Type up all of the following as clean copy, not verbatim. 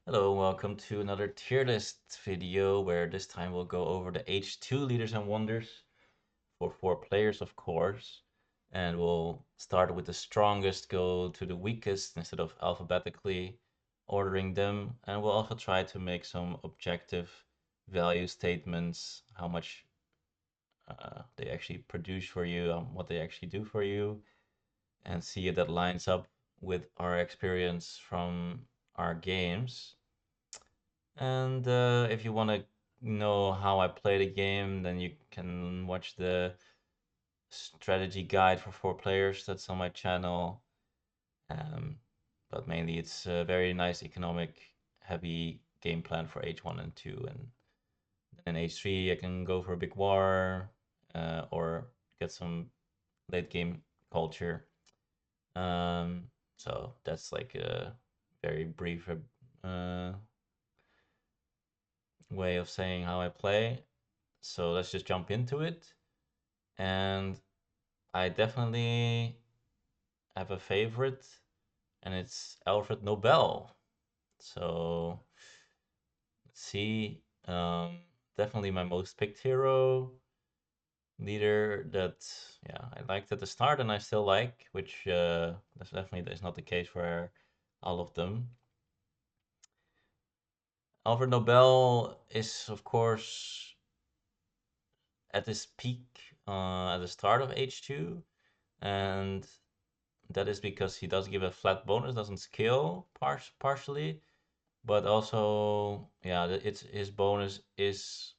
Hello, welcome to another tier list video where this time we'll go over the H2 leaders and wonders for 4 players, of course. And we'll start with the strongest, go to the weakest instead of alphabetically ordering them. And we'll also try to make some objective value statements, how much they actually produce for you, what they actually do for you, and see if that lines up with our experience from our games. And if you want to know how I play the game, then you can watch the strategy guide for 4 players that's on my channel. Um, but mainly, it's a very nice economic heavy game plan for H1 and 2. And then H3, I can go for a big war or get some late game culture. Um, so that's like a very brief way of saying how I play. So let's just jump into it. And I definitely have a favorite, and it's Alfred Nobel. So let's see. Definitely my most picked hero leader that I liked at the start and I still like, which that's definitely is not the case for all of them. Alfred Nobel is of course at his peak at the start of H2, and that is because he does give a flat bonus, doesn't scale partially, but also it's his bonus is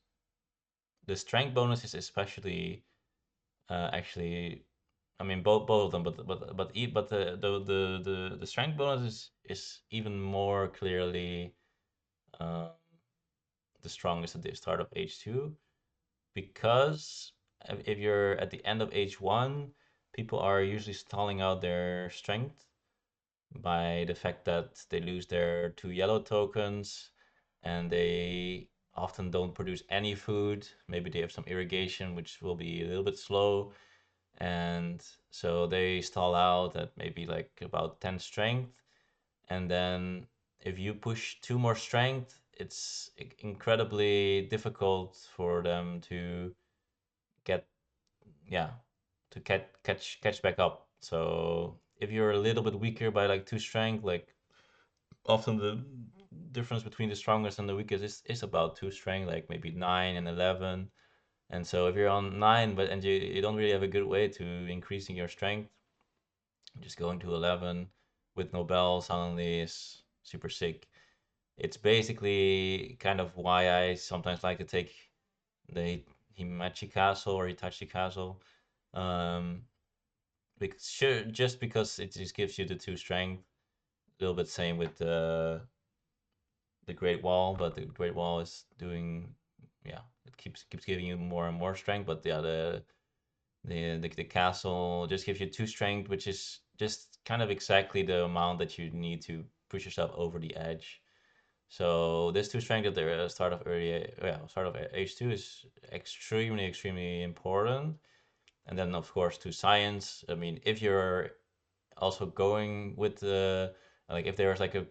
the strength bonus is especially actually. I mean both of them, but the strength bonus is even more clearly um, the strongest at the start of H2 because if you're at the end of H1, people are usually stalling out their strength by the fact that they lose their 2 yellow tokens and they often don't produce any food. Maybe they have some irrigation, which will be a little bit slow. And so they stall out at maybe like about 10 strength. And then if you push 2 more strength, it's incredibly difficult for them to get, yeah, to catch back up. So if you're a little bit weaker by like 2 strength, like often the difference between the strongest and the weakest is about 2 strength, like maybe 9 and 11. And so if you're on 9, but and you don't really have a good way to increasing your strength, just going to 11 with Nobel suddenly is super sick. It's basically kind of why I sometimes like to take the Himachi Castle or Itachi Castle. Um, because, sure, just because it just gives you the 2 strength. A little bit same with the Great Wall, but the Great Wall is doing, it keeps giving you more and more strength. But yeah, the castle just gives you 2 strength, which is just kind of exactly the amount that you need to push yourself over the edge. So this 2 strength at the start of H2 is extremely important. And then of course to science. I mean, if you're also going with the like if there's like a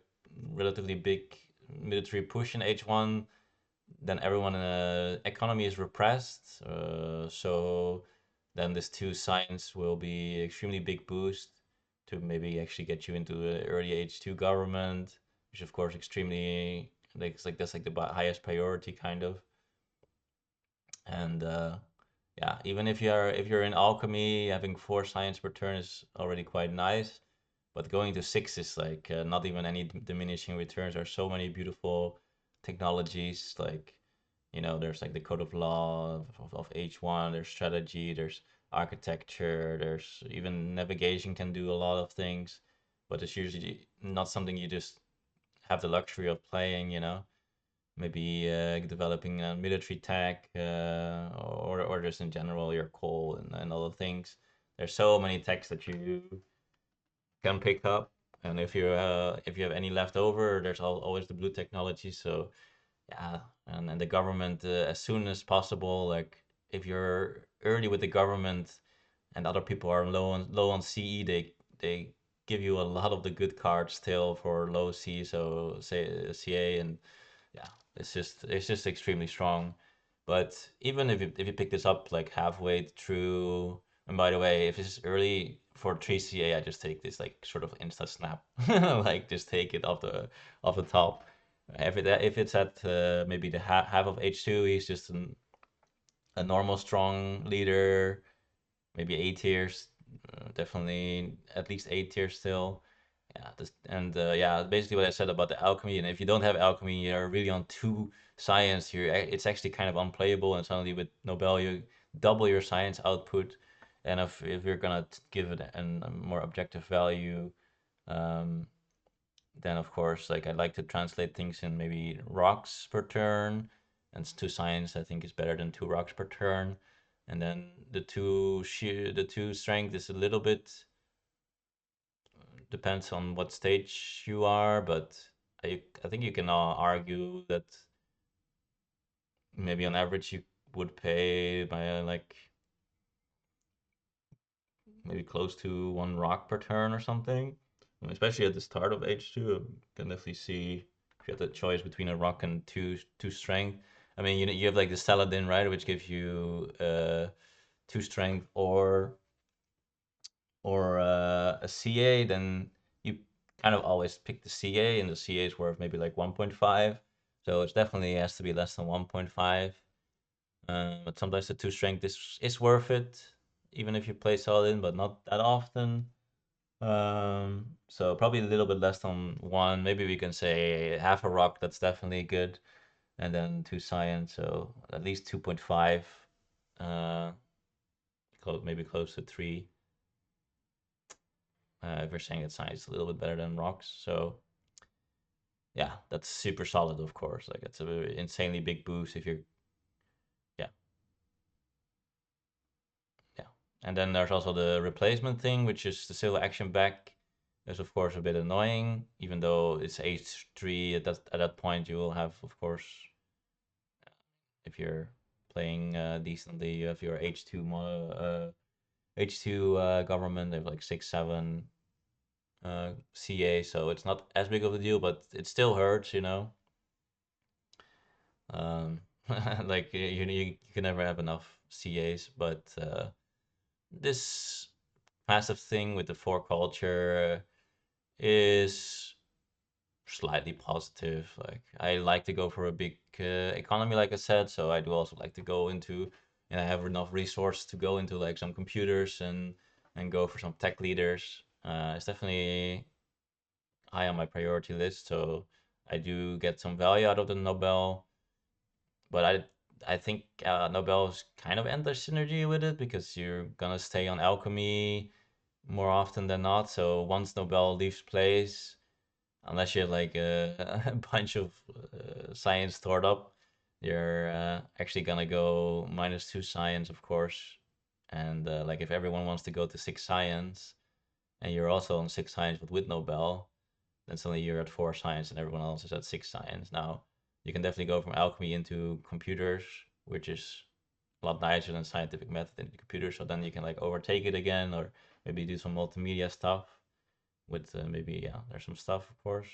relatively big military push in H1, then everyone in the economy is repressed. So then this 2 science will be extremely big boost to maybe actually get you into the early H2 government, which of course extremely like it's like that's like the highest priority kind of. And yeah, even if you're in alchemy, having 4 science per turn is already quite nice. But going to 6 is like not even any diminishing returns. There's so many beautiful technologies. Like, there's like the code of law of H1, there's strategy, there's architecture, there's even navigation can do a lot of things. But it's usually not something you just have the luxury of playing. Maybe developing a military tech or just in general your coal and other things. There's so many techs that you can pick up. And if you have any left over, there's always the blue technology. So yeah, and the government as soon as possible. Like if you're early with the government and other people are low on CE, they give you a lot of the good cards still for low C, so say CA, and yeah, it's just extremely strong. But even if you pick this up like halfway through, and by the way, if it's early for 3 CA, I just take this like sort of insta snap, like just take it off the top. If it's at maybe the half of H2, he's just a normal strong leader, maybe A tiers, definitely at least A tiers still. Yeah, and yeah, basically what I said about the alchemy. And if you don't have alchemy, you're really on two science here. It's actually kind of unplayable. And suddenly with Nobel, you double your science output. And if you're gonna give it a more objective value, um, then of course, like I like to translate things in maybe rocks per turn, and two science I think is better than two rocks per turn. And then the two strength is a little bit depends on what stage you are, but I think you can argue that maybe on average you would pay by like maybe close to one rock per turn or something. And especially at the start of H2, you can definitely see if you have the choice between a rock and two strength. I mean, you have like the Saladin, right, which gives you two strength or a CA, then you kind of always pick the CA, and the CA is worth maybe like 1.5. So it definitely has to be less than 1.5. But sometimes the two strength is worth it, even if you play Saladin, but not that often. So probably a little bit less than one. Maybe we can say half a rock. That's definitely good, and then two science. So at least 2.5. Uh, maybe close to three. If you're saying that science is a little bit better than rocks, so yeah, that's super solid. Of course, like it's a insanely big boost if you're yeah, yeah. And then there's also the replacement thing, which is the silver action back. Is of course a bit annoying, even though it's H3. At that point, you will have, of course, if you're playing decently, you have your H2 government. They have like 6 7 CA, so it's not as big of a deal, but it still hurts. Um, like you can never have enough CAs, but this passive thing with the four culture is slightly positive. Like I like to go for a big economy, like I said, so I do also like to go into, and I have enough resource to go into like some computers and go for some tech leaders. It's definitely high on my priority list, so I do get some value out of the Nobel. But I think Nobel's kind of end their synergy with it because you're gonna stay on alchemy more often than not. So once Nobel leaves place, unless you have like a bunch of science stored up, you're actually gonna go -2 science, of course. And like if everyone wants to go to 6 science, and you're also on 6 science but with Nobel, then suddenly you're at 4 science and everyone else is at 6 science. Now, you can definitely go from alchemy into computers, which is a lot nicer than scientific method into computers. So then you can like overtake it again, or maybe do some multimedia stuff with maybe yeah, there's some stuff of course.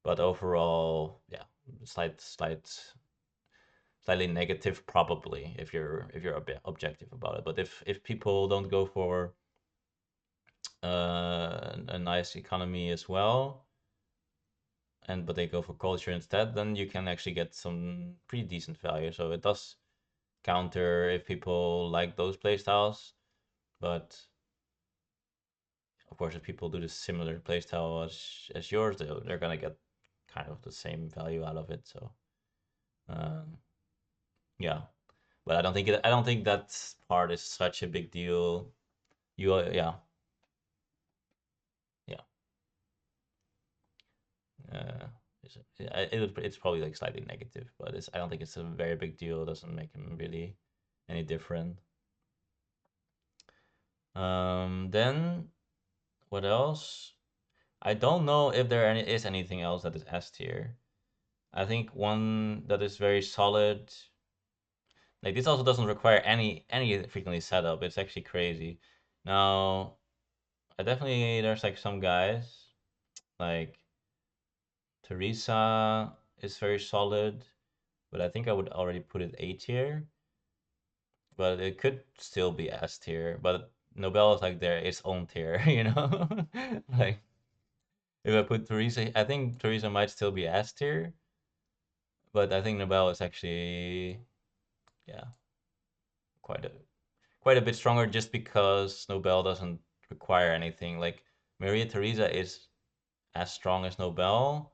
But overall, yeah, slightly negative probably if you're a bit objective about it. But if people don't go for a nice economy as well, but they go for culture instead, then you can actually get some pretty decent value. So it does counter if people like those playstyles, but of course, if people do the similar playstyle as yours, they're gonna get kind of the same value out of it. So um, yeah, but I don't think that part is such a big deal. Yeah, yeah. Uh, it's probably like slightly negative, but I don't think it's a very big deal. It doesn't make him really any different. Then what else? I don't know if is anything else that is S tier. I think one that is very solid. Like this also doesn't require any frequently setup. It's actually crazy. Now I definitely there's like some guys like Teresa is very solid, but I think I would already put it A tier. But it could still be S tier. But Nobel is like their its own tier, you know? Like if I put Teresa, I think Teresa might still be S tier, but I think Nobel is actually yeah quite a quite a bit stronger just because Nobel doesn't require anything. Like Maria Theresa is as strong as Nobel,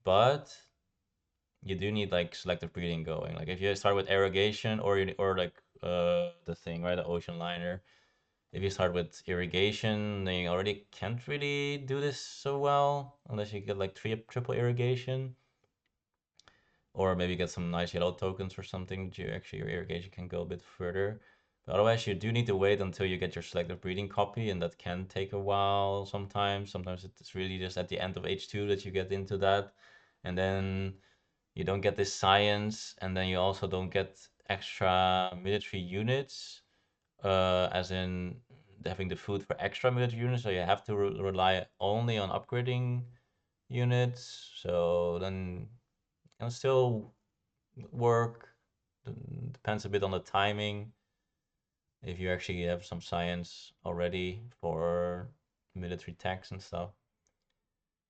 but you do need like selective breeding going. Like if you start with irrigation or like the thing, right, the ocean liner. If you start with irrigation, then you already can't really do this so well unless you get like triple irrigation, or maybe get some nice yellow tokens or something. Actually, your irrigation can go a bit further. But otherwise, you do need to wait until you get your selective breeding copy, and that can take a while sometimes. Sometimes it's really just at the end of H2 that you get into that, and then you don't get this science, and then you also don't get extra military units, as in having the food for extra military units. So you have to rely only on upgrading units. So then it can still work. Depends a bit on the timing. If you actually have some science already for military tax and stuff.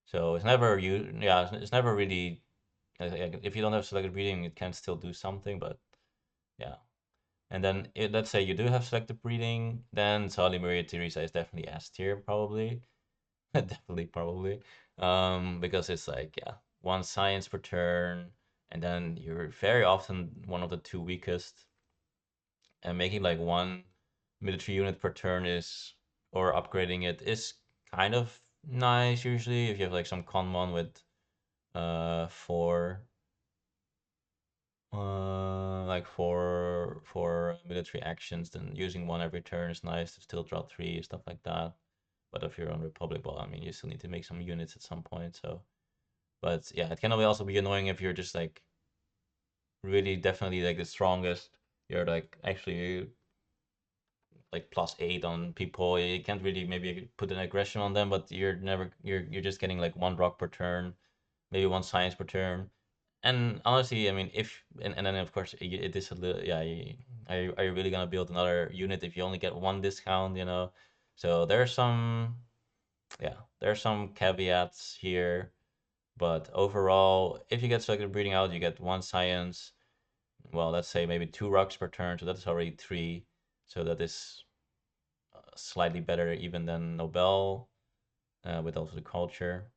So it's never you. Yeah, it's never really. If you don't have selective breeding, it can still do something, but yeah. And then let's say you do have selective breeding, then Sali Maria Theresa is definitely S tier, probably. Definitely, probably. Because it's like, yeah, one science per turn, and then you're very often one of the two weakest. And making like one military unit per turn is, or upgrading it is kind of nice usually if you have like some conmon with four like for military actions, then using one every turn is nice to still draw three, stuff like that. But if you're on Republic Ball, I mean, you still need to make some units at some point. So, but yeah, it can also be annoying if you're just like really definitely like the strongest. You're like actually like +8 on people. You can't really maybe put an aggression on them, but you're just getting like one rock per turn, maybe one science per turn. And honestly, I mean, if and then of course it is a little, yeah. Are you really gonna build another unit if you only get one discount? You know, so there's some, yeah, there's some caveats here. But overall, if you get selective breeding out, you get one science. Well, let's say maybe two rocks per turn, so that's already three. So that is slightly better even than Nobel, with also the culture.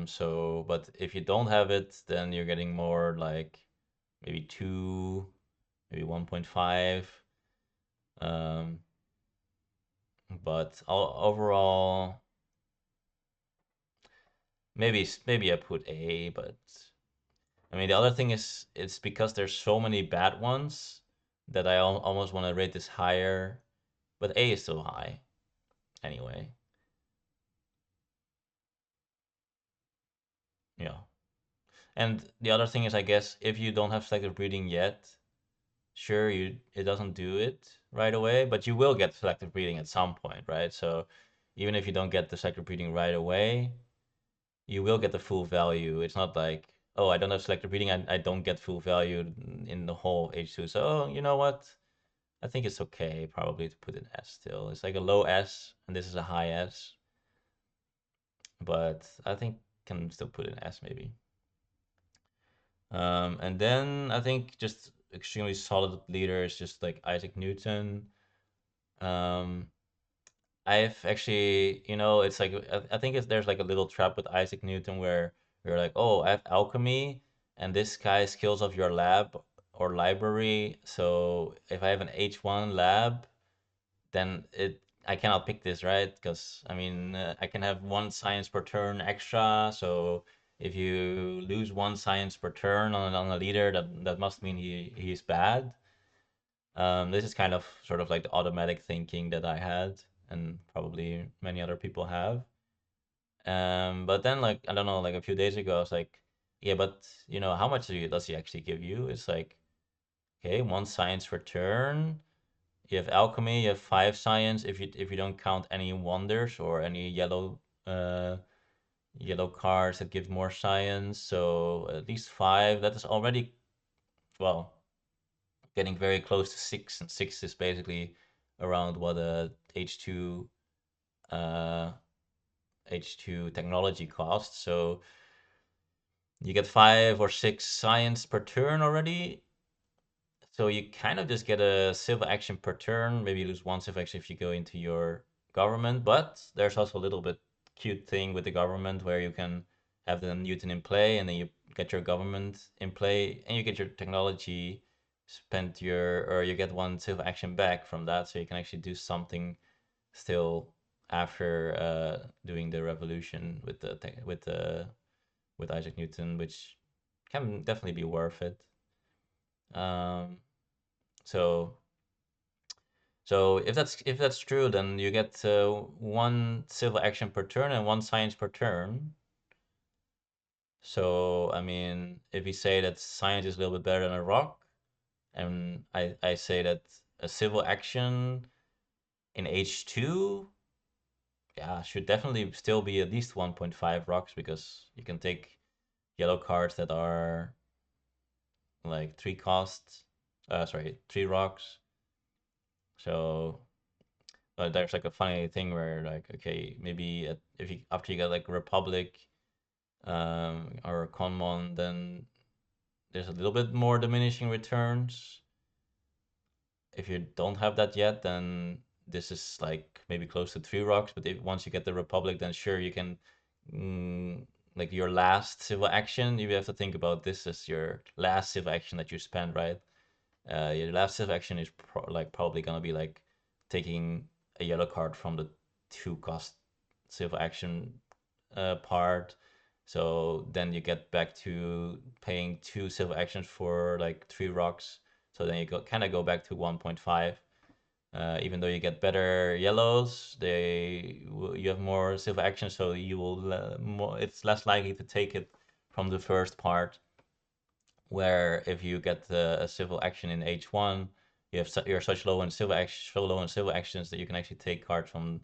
So, but if you don't have it, then you're getting more like maybe two, maybe 1.5. Um, but overall, maybe I put A. But I mean, the other thing is it's because there's so many bad ones that I almost want to rate this higher. But A is still high anyway. Yeah. And the other thing is, I guess, if you don't have selective breeding yet, sure, it doesn't do it right away, but you will get selective breeding at some point, right? So even if you don't get the selective breeding right away, you will get the full value. It's not like, oh, I don't have selective breeding, I don't get full value in the whole H2. So, oh, you know what? I think it's okay probably to put an S still. It's like a low S, and this is a high S, but I think can still put an S maybe. And then I think just extremely solid leader is just like Isaac Newton. Um, I've actually, it's like I think there's like a little trap with Isaac Newton where you're like, oh, I have alchemy, and this guy skills of your lab or library. So if I have an H1 lab, then I cannot pick this, right? Because I mean, I can have one science per turn extra. So if you lose one science per turn on a leader, that must mean he's bad. This is kind of sort of like the automatic thinking that I had, and probably many other people have. But then like I don't know, like a few days ago, I was like, yeah, but how much does he actually give you? It's like, okay, one science per turn. you have alchemy, you have 5 science if you don't count any wonders or any uh yellow cards that give more science. So at least 5. That is already, well, getting very close to 6, and 6 is basically around what a uh H2 technology costs. So you get 5 or 6 science per turn already. So you kind of just get a civil action per turn. Maybe you lose 1 civil action if you go into your government. But there's also a little bit cute thing with the government where you can have the Newton in play, and then you get your government in play, and you get your technology spent your or you get 1 civil action back from that, so you can actually do something still after doing the revolution with with Isaac Newton, which can definitely be worth it. Um, so so if that's true, then you get 1 civil action per turn and 1 science per turn. So I mean, if we say that science is a little bit better than a rock, and I say that a civil action in H2, yeah, should definitely still be at least 1.5 rocks, because you can take yellow cards that are like 3 costs, sorry, 3 rocks. So there's like a funny thing where, like, okay, maybe if you after you get like Republic or Conmon, then there's a little bit more diminishing returns. If you don't have that yet, then this is like maybe close to 3 rocks. But if once you get the Republic, then sure you can, mm, like your last civil action, you have to think about this as your last civil action that you spend, right? Your last civil action is probably gonna be like taking a yellow card from the 2 cost civil action part. So then you get back to paying 2 civil actions for like 3 rocks. So then you kind of go back to 1.5. Even though you get better yellows, you have more civil actions, so you will more. It's less likely to take it from the first part, where if you get a civil action in H1, you're such low in civil action, so low in civil actions that you can actually take cards from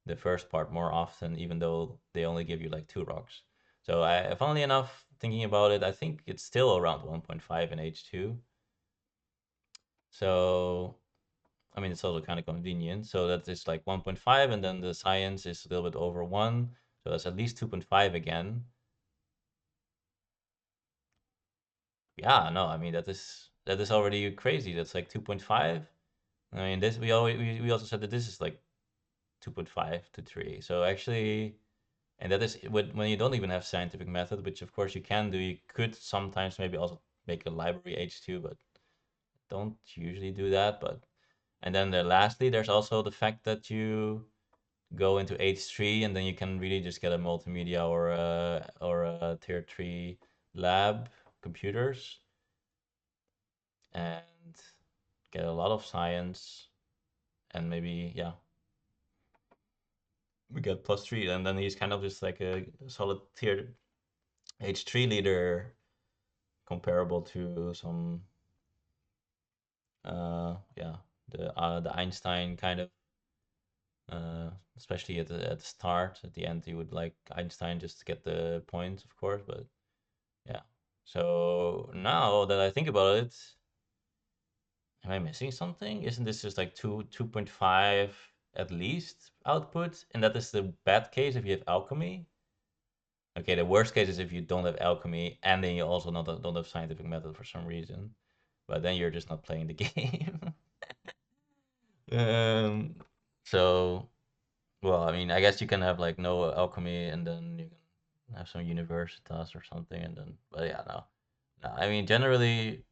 the first part more often, even though they only give you like 2 rocks. So funnily enough, thinking about it, I think it's still around 1.5 in H2. So I mean, it's also kind of convenient. So that is like 1.5, and then the science is a little bit over 1. So that's at least 2.5 again. Yeah, no, I mean that is already crazy. That's like 2.5. I mean, this we also said that this is like 2.5 to 3. So actually, and that is when you don't even have scientific method, which of course you can do. You could sometimes maybe also make a library H2, but don't usually do that. But and then lastly, there's also the fact that you go into H3, and then you can really just get a multimedia or a tier 3 lab computers and get a lot of science, and maybe, yeah, we get +3, and then he's kind of just like a solid tier H3 leader, comparable to some yeah, the Einstein kind of, especially at the start. At the end you would like Einstein just to get the points, of course, but yeah. So now that I think about it, am I missing something? Isn't this just like 2.5 at least output? And that is the bad case if you have alchemy. Okay, the worst case is if you don't have alchemy, and then you also not don't have scientific method for some reason. But then you're just not playing the game. um, so, well, I mean, I guess you can have like no alchemy, and then you can have some universitas or something, and then, but yeah, no. No, I mean, generally,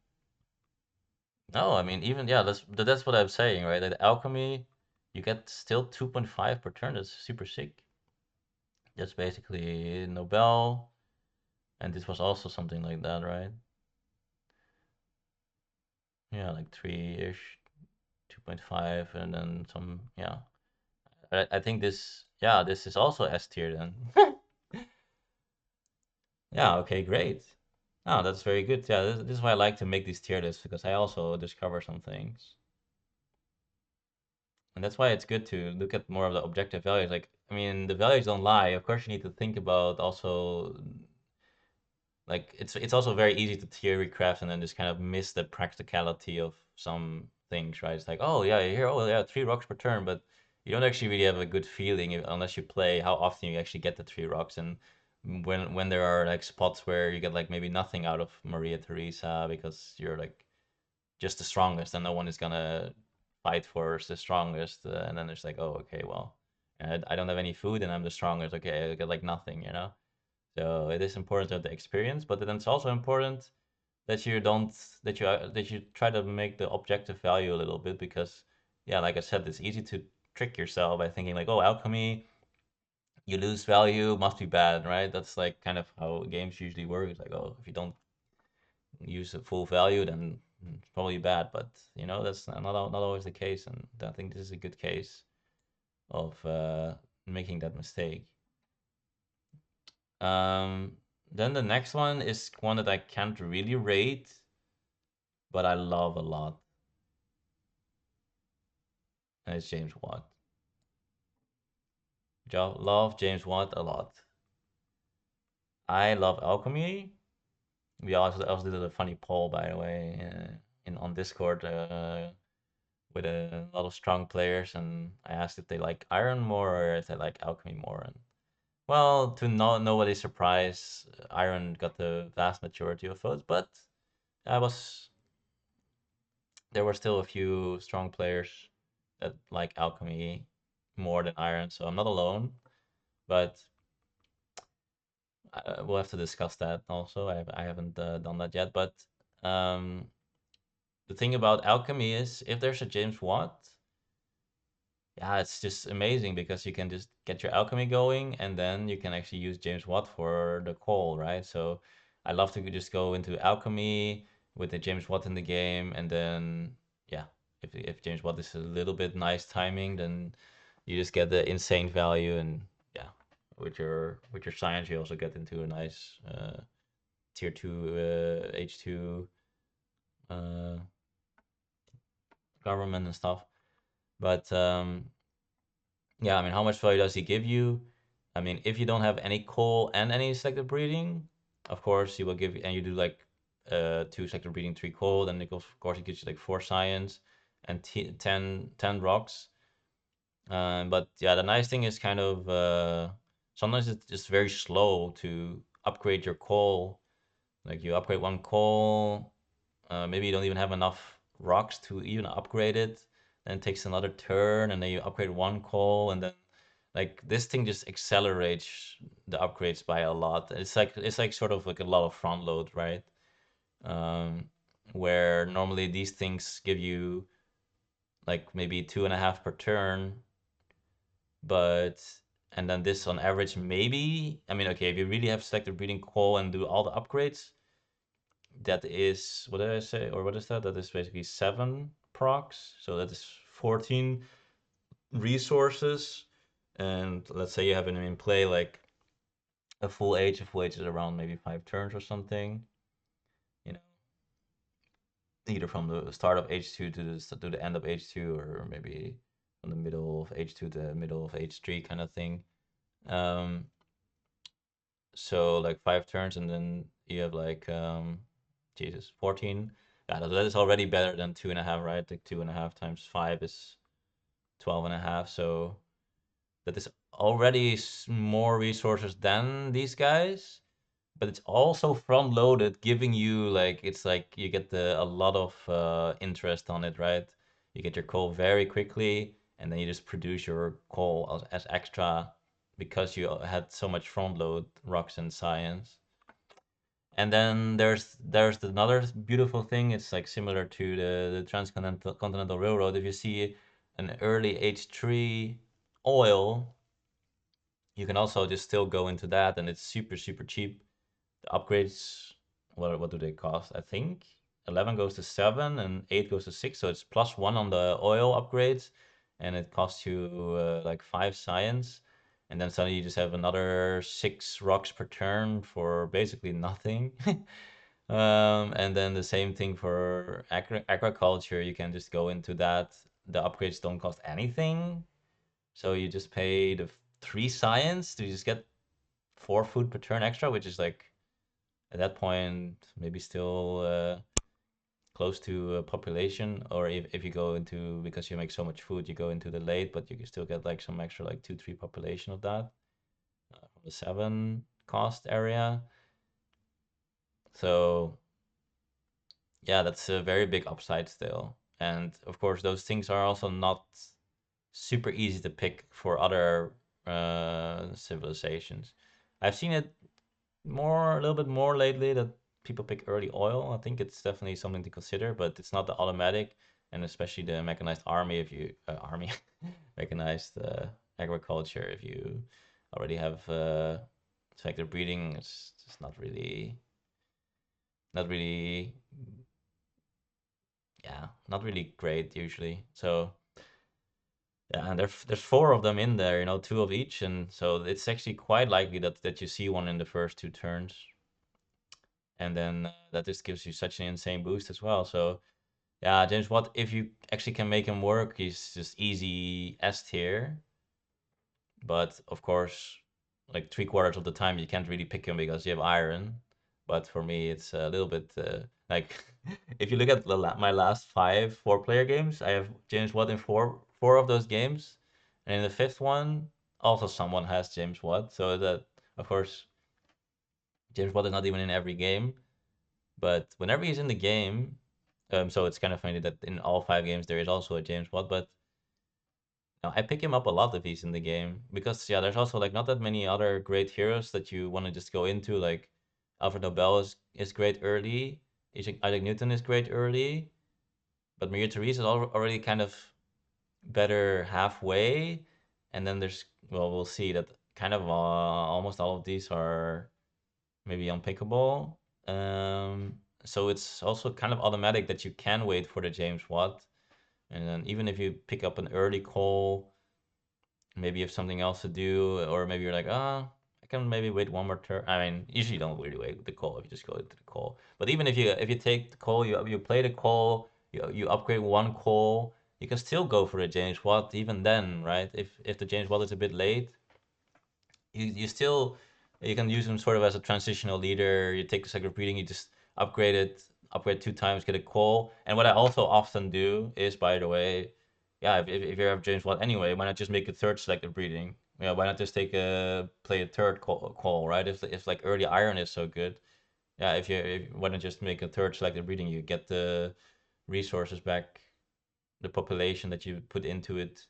no, I mean, even, yeah, that's what I'm saying, right? Like alchemy, you get still 2.5 per turn. That's super sick. That's basically Nobel, and this was also something like that, right? Yeah, like 3-ish, 2.5, and then some, yeah. I think this, yeah, this is also S tier then. Yeah, okay, great. Oh, that's very good. Yeah, this is why I like to make these tier lists, because I also discover some things. And that's why it's good to look at more of the objective values. Like, I mean, the values don't lie. Of course, you need to think about also, like, it's also very easy to theory craft and then just kind of miss the practicality of some things, right? It's like, oh yeah, you hear, oh yeah, 3 rocks per turn, but you don't actually really have a good feeling unless you play how often you actually get the 3 rocks. And when there are like spots where you get like maybe nothing out of Maria Theresa because you're like just the strongest and no one is gonna fight for the strongest, and then it's like, oh okay, well, I don't have any food and I'm the strongest, okay, I get like nothing, you know. So it is important to have the experience, but then it's also important that you don't that you try to make the objective value a little bit, because yeah, like I said, it's easy to trick yourself by thinking like, oh, alchemy, you lose value, must be bad, right? That's like kind of how games usually work. It's like, oh, if you don't use the full value, then it's probably bad. But you know, that's not always the case, and I think this is a good case of making that mistake. Um, then the next one is one that I can't really rate, but I love a lot, and it's James Watt. Love James Watt a lot. I love alchemy. We also did a funny poll, by the way, in on Discord, with a lot of strong players, and I asked if they like iron more or if they like alchemy more. And well, to nobody's surprise, iron got the vast majority of votes, but I was there were still a few strong players that like alchemy more than iron, so I'm not alone. But we'll have to discuss that also. I haven't done that yet, but um, the thing about alchemy is if there's a James Watt, yeah, it's just amazing because you can just get your alchemy going and then you can actually use James Watt for the call, right? So I love to just go into alchemy with the James Watt in the game, and then yeah, if James Watt is a little bit nice timing, then you just get the insane value. And yeah, with your science you also get into a nice tier 2 H2 uh government and stuff. But yeah, I mean, how much value does he give you? I mean, if you don't have any coal and any selective breeding, of course he will give you, and you do like 2 selective breeding, 3 coal, then it goes, of course he gives you like 4 science and 10 rocks. But yeah, the nice thing is kind of sometimes it's just very slow to upgrade your coal. Like you upgrade 1 coal, maybe you don't even have enough rocks to even upgrade it. Then it takes another turn, and then you upgrade 1 coal, and then like this thing just accelerates the upgrades by a lot. It's like sort of like a lot of front load, right? Um, where normally these things give you like maybe 2.5 per turn, but and then this on average maybe, I mean, okay, if you really have selective breeding coal and do all the upgrades, that is, what did I say? Or what is that? That is basically 7 procs. So that is 14 resources. And let's say you have them in play like a full age. A full age is around maybe 5 turns or something. You know, either from the start of H2 to the end of H2, or maybe from the middle of H2 to the middle of H3 kind of thing. Um, so like 5 turns, and then you have like Jesus, 14. Yeah, that is already better than 2.5, right? Like 2.5 times 5 is 12.5. So that is already more resources than these guys, but it's also front loaded, giving you like, it's like you get a lot of interest on it, right? You get your coal very quickly, and then you just produce your coal as extra because you had so much front load rocks and science. And then there's another beautiful thing. It's like similar to the transcontinental continental railroad. If you see an early H3 oil, you can also just still go into that, and it's super cheap. The upgrades, what do they cost? I think 11 goes to 7 and 8 goes to 6, so it's +1 on the oil upgrades, and it costs you like 5 science, and then suddenly you just have another 6 rocks per turn for basically nothing. And then the same thing for agriculture. You can just go into that. the upgrades don't cost anything. So you just pay the 3 science to just get 4 food per turn extra, which is like at that point maybe still close to population. Or if you go into, because you make so much food, you go into the late, but you can still get like some extra like 2 3 population of that from the 7 cost area. So yeah, that's a very big upside still. And of course, those things are also not super easy to pick for other civilizations. I've seen it a little bit more lately that people pick early oil. I think it's definitely something to consider, but it's not the automatic, and especially the mechanized army. If you army mechanized agriculture, if you already have selective breeding, it's just not really, yeah, not really great usually. So yeah, and there's 4 of them in there, 2 of each, and so it's actually quite likely that you see one in the first 2 turns, and then that just gives you such an insane boost as well. So yeah, James Watt, if you actually can make him work, he's just easy S tier. But of course, like 3/4 of the time, you can't really pick him because you have iron. But for me, it's a little bit like if you look at my last 5 4-player games, I have James Watt in four of those games, and in the fifth one, also someone has James Watt. So that, of course, James Watt is not even in every game, but whenever he's in the game, so it's kind of funny that in all 5 games there is also a James Watt, but I pick him up a lot if he's in the game because yeah, there's also like not that many other great heroes that you want to just go into. Like Alfred Nobel is great early. Isaac Newton is great early, but Maria Therese is already kind of better halfway. And then there's, well, we'll see that kind of almost all of these are maybe unpickable. So it's also kind of automatic that you can wait for the James Watt, and then even if you pick up an early call, maybe you have something else to do, or maybe you're like, ah, I can maybe wait one more turn. I mean, usually you don't really wait with the call if you just go into the call. But even if you take the call, you play the call, you upgrade one call, you can still go for the James Watt even then, right? If the James Watt is a bit late, you still, you can use him sort of as a transitional leader. You take the second breeding, you just upgrade 2 times, get a call. And what I also often do is, by the way, yeah, if you have James Watt anyway, why not just make a third selective breeding? Yeah, why not just play a third call, right? If like early iron is so good, yeah, if why not just make a third selective breeding? You get the resources back, the population that you put into it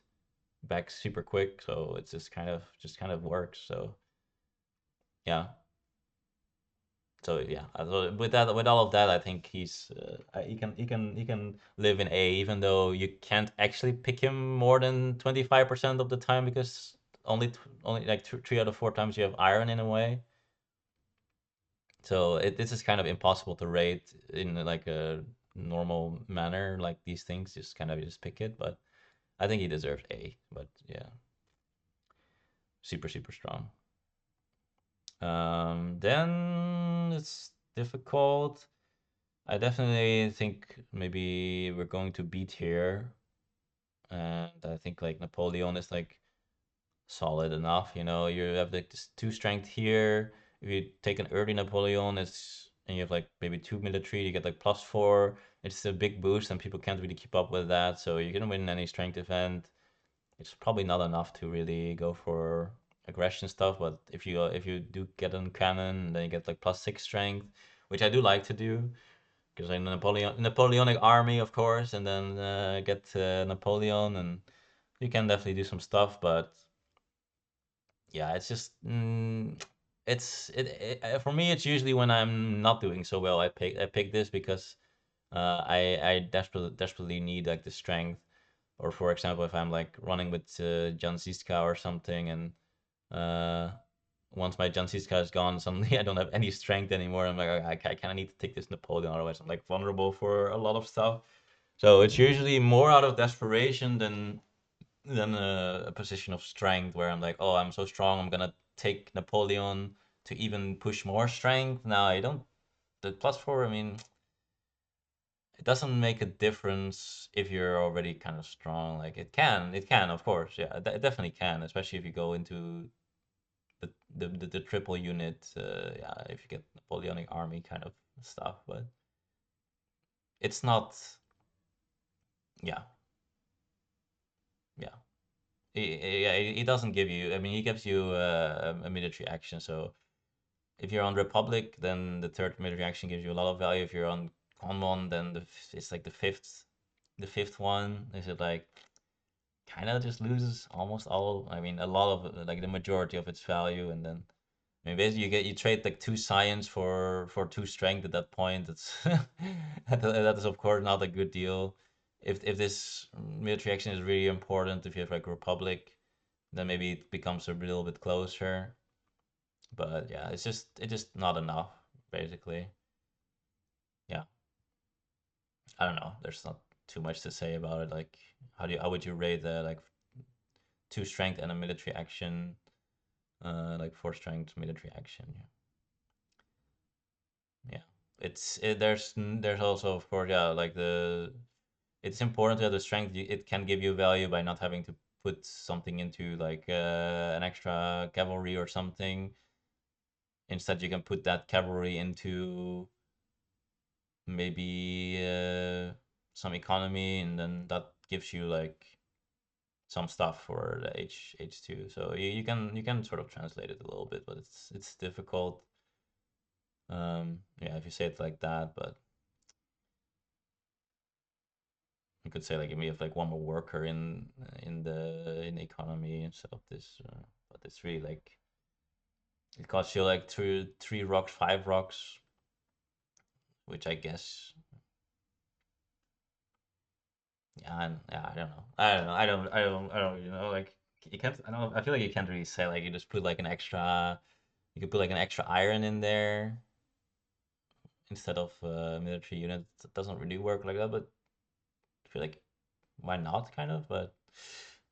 back super quick. So it's just kind of works. So yeah. So yeah, with that, with all of that, I think he can live in A, even though you can't actually pick him more than 25% of the time because only like 3 out of 4 times you have iron in a way. So this is kind of impossible to rate in like a normal manner. Like these things, just kind of just pick it. But I think he deserves A. But yeah, super super strong. Then it's difficult. I definitely think maybe we're going to beat here, and I think like Napoleon is like solid enough. You have like this 2 strength here. If you take an early Napoleon, and you have like maybe 2 military, you get like +4. It's a big boost, and people can't really keep up with that. So you can win any strength event. It's probably not enough to really go for aggression stuff, but if you do get a cannon, then you get like +6 strength, which I do like to do because I'm Napoleonic army, of course, and then get Napoleon, and you can definitely do some stuff. But yeah, it's just for me. It's usually when I'm not doing so well, I pick this because I desperately need like the strength, or for example, if I'm like running with Jan Ziska or something, and uh, once my Jan Ziska is gone, suddenly I don't have any strength anymore. I'm like, I kind of need to take this Napoleon, otherwise I'm like vulnerable for a lot of stuff. So it's usually more out of desperation than a position of strength where I'm like, oh, I'm so strong, I'm gonna take Napoleon to even push more strength. Now I don't. The +4, I mean, it doesn't make a difference if you're already kind of strong. Like it can, of course, yeah, it definitely can, especially if you go into the triple unit, yeah, if you get Napoleonic army kind of stuff, but it's not, yeah, yeah. Yeah, he doesn't give you. I mean, he gives you a military action. So if you're on Republic, then the third military action gives you a lot of value. If you're on Common, then it's like the fifth one. Is it like kind of just loses almost all? I mean, a lot of like the majority of its value, and then I mean, basically you trade like two science for two strength at that point. It's that is of course not a good deal. If this military action is really important, if you have like Republic, then maybe it becomes a little bit closer. But yeah, it's just not enough, basically. Yeah, I don't know. There's not too much to say about it. Like, how would you rate the like two strength and a military action, like four strength military action? Yeah, there's also of course, yeah, like it's important to have the strength. It can give you value by not having to put something into like an extra cavalry or something. Instead, you can put that cavalry into maybe some economy, and then that gives you like some stuff for the H2. So you can sort of translate it a little bit, but it's difficult. Yeah, if you say it like that, but you could say like if you have like one more worker in the economy instead of this, but it's really like it costs you like three rocks, 5 rocks, which I guess, yeah, yeah, I don't know. I don't really know. Like you can't. I don't. I feel like you can't really say like you just put like an extra. You could put like an extra iron in there instead of military unit. It doesn't really work like that. But I feel like why not? Kind of. But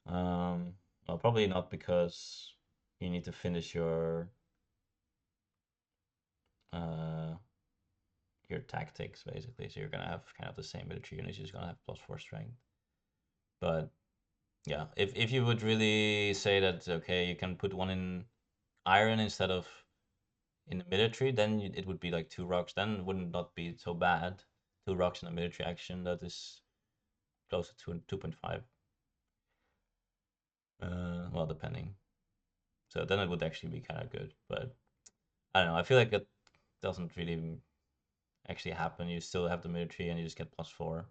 um, well, probably not because you need to finish uh your tactics basically. So you're gonna have kind of the same military units. You're just gonna have +4 strength. But yeah, if you would really say that okay, you can put one in iron instead of in the military, then it would be like 2 rocks. Then it wouldn't not be so bad. 2 rocks in a military action, that is close to 2.5. Well, depending. So then it would actually be kind of good. But I don't know. I feel like it doesn't really actually happen. You still have the military and you just get +4,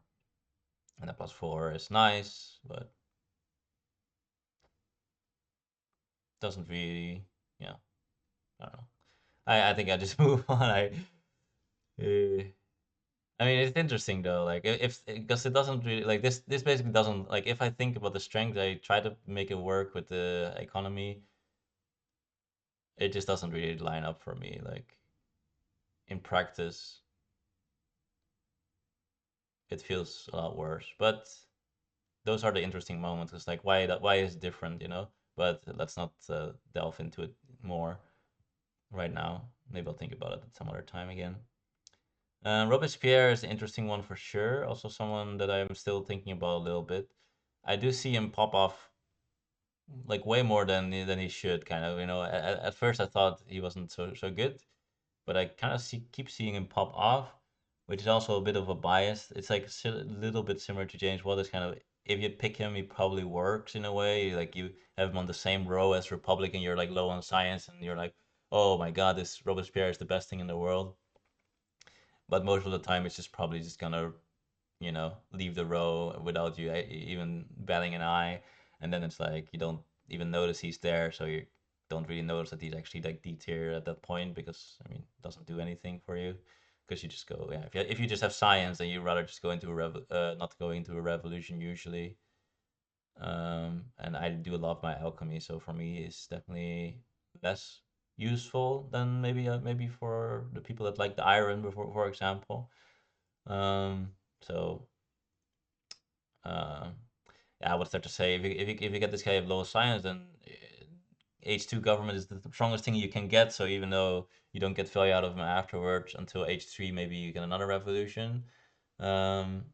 and that +4 is nice, but doesn't really. Yeah, I don't know. I think I just move on. Uh, I mean, it's interesting though. Like if because it doesn't really like this basically doesn't like if I think about the strength, I try to make it work with the economy. It just doesn't really line up for me. Like in practice, it feels a lot worse. But those are the interesting moments. It's like why is it different, you know? But let's not delve into it more right now. Maybe I'll think about it at some other time again. Robespierre is an interesting one for sure. Also, someone that I'm still thinking about a little bit. I do see him pop off like way more than he should. Kind of, At first, I thought he wasn't so good, but I kind of keep seeing him pop off, which is also a bit of a bias. It's like a little bit similar to James Watt. It's kind of if you pick him, he probably works in a way. Like you have him on the same row as Republican, you're like low on science, and you're like, oh my God, this Robespierre is the best thing in the world. But most of the time, it's just probably just gonna leave the row without you even batting an eye, and then it's like you don't even notice he's there, so you don't really notice that he's actually like D tier at that point because I mean it doesn't do anything for you because you just go, yeah, if you just have science, then you rather just go into not go into a revolution usually. And I do love my alchemy, so for me it's definitely less useful than maybe for the people that like the iron before, for example. So uh, yeah, what's there to say? If you get this guy of low science, then H2 government is the strongest thing you can get. So even though you don't get value out of him afterwards until H3, maybe you get another revolution. Um,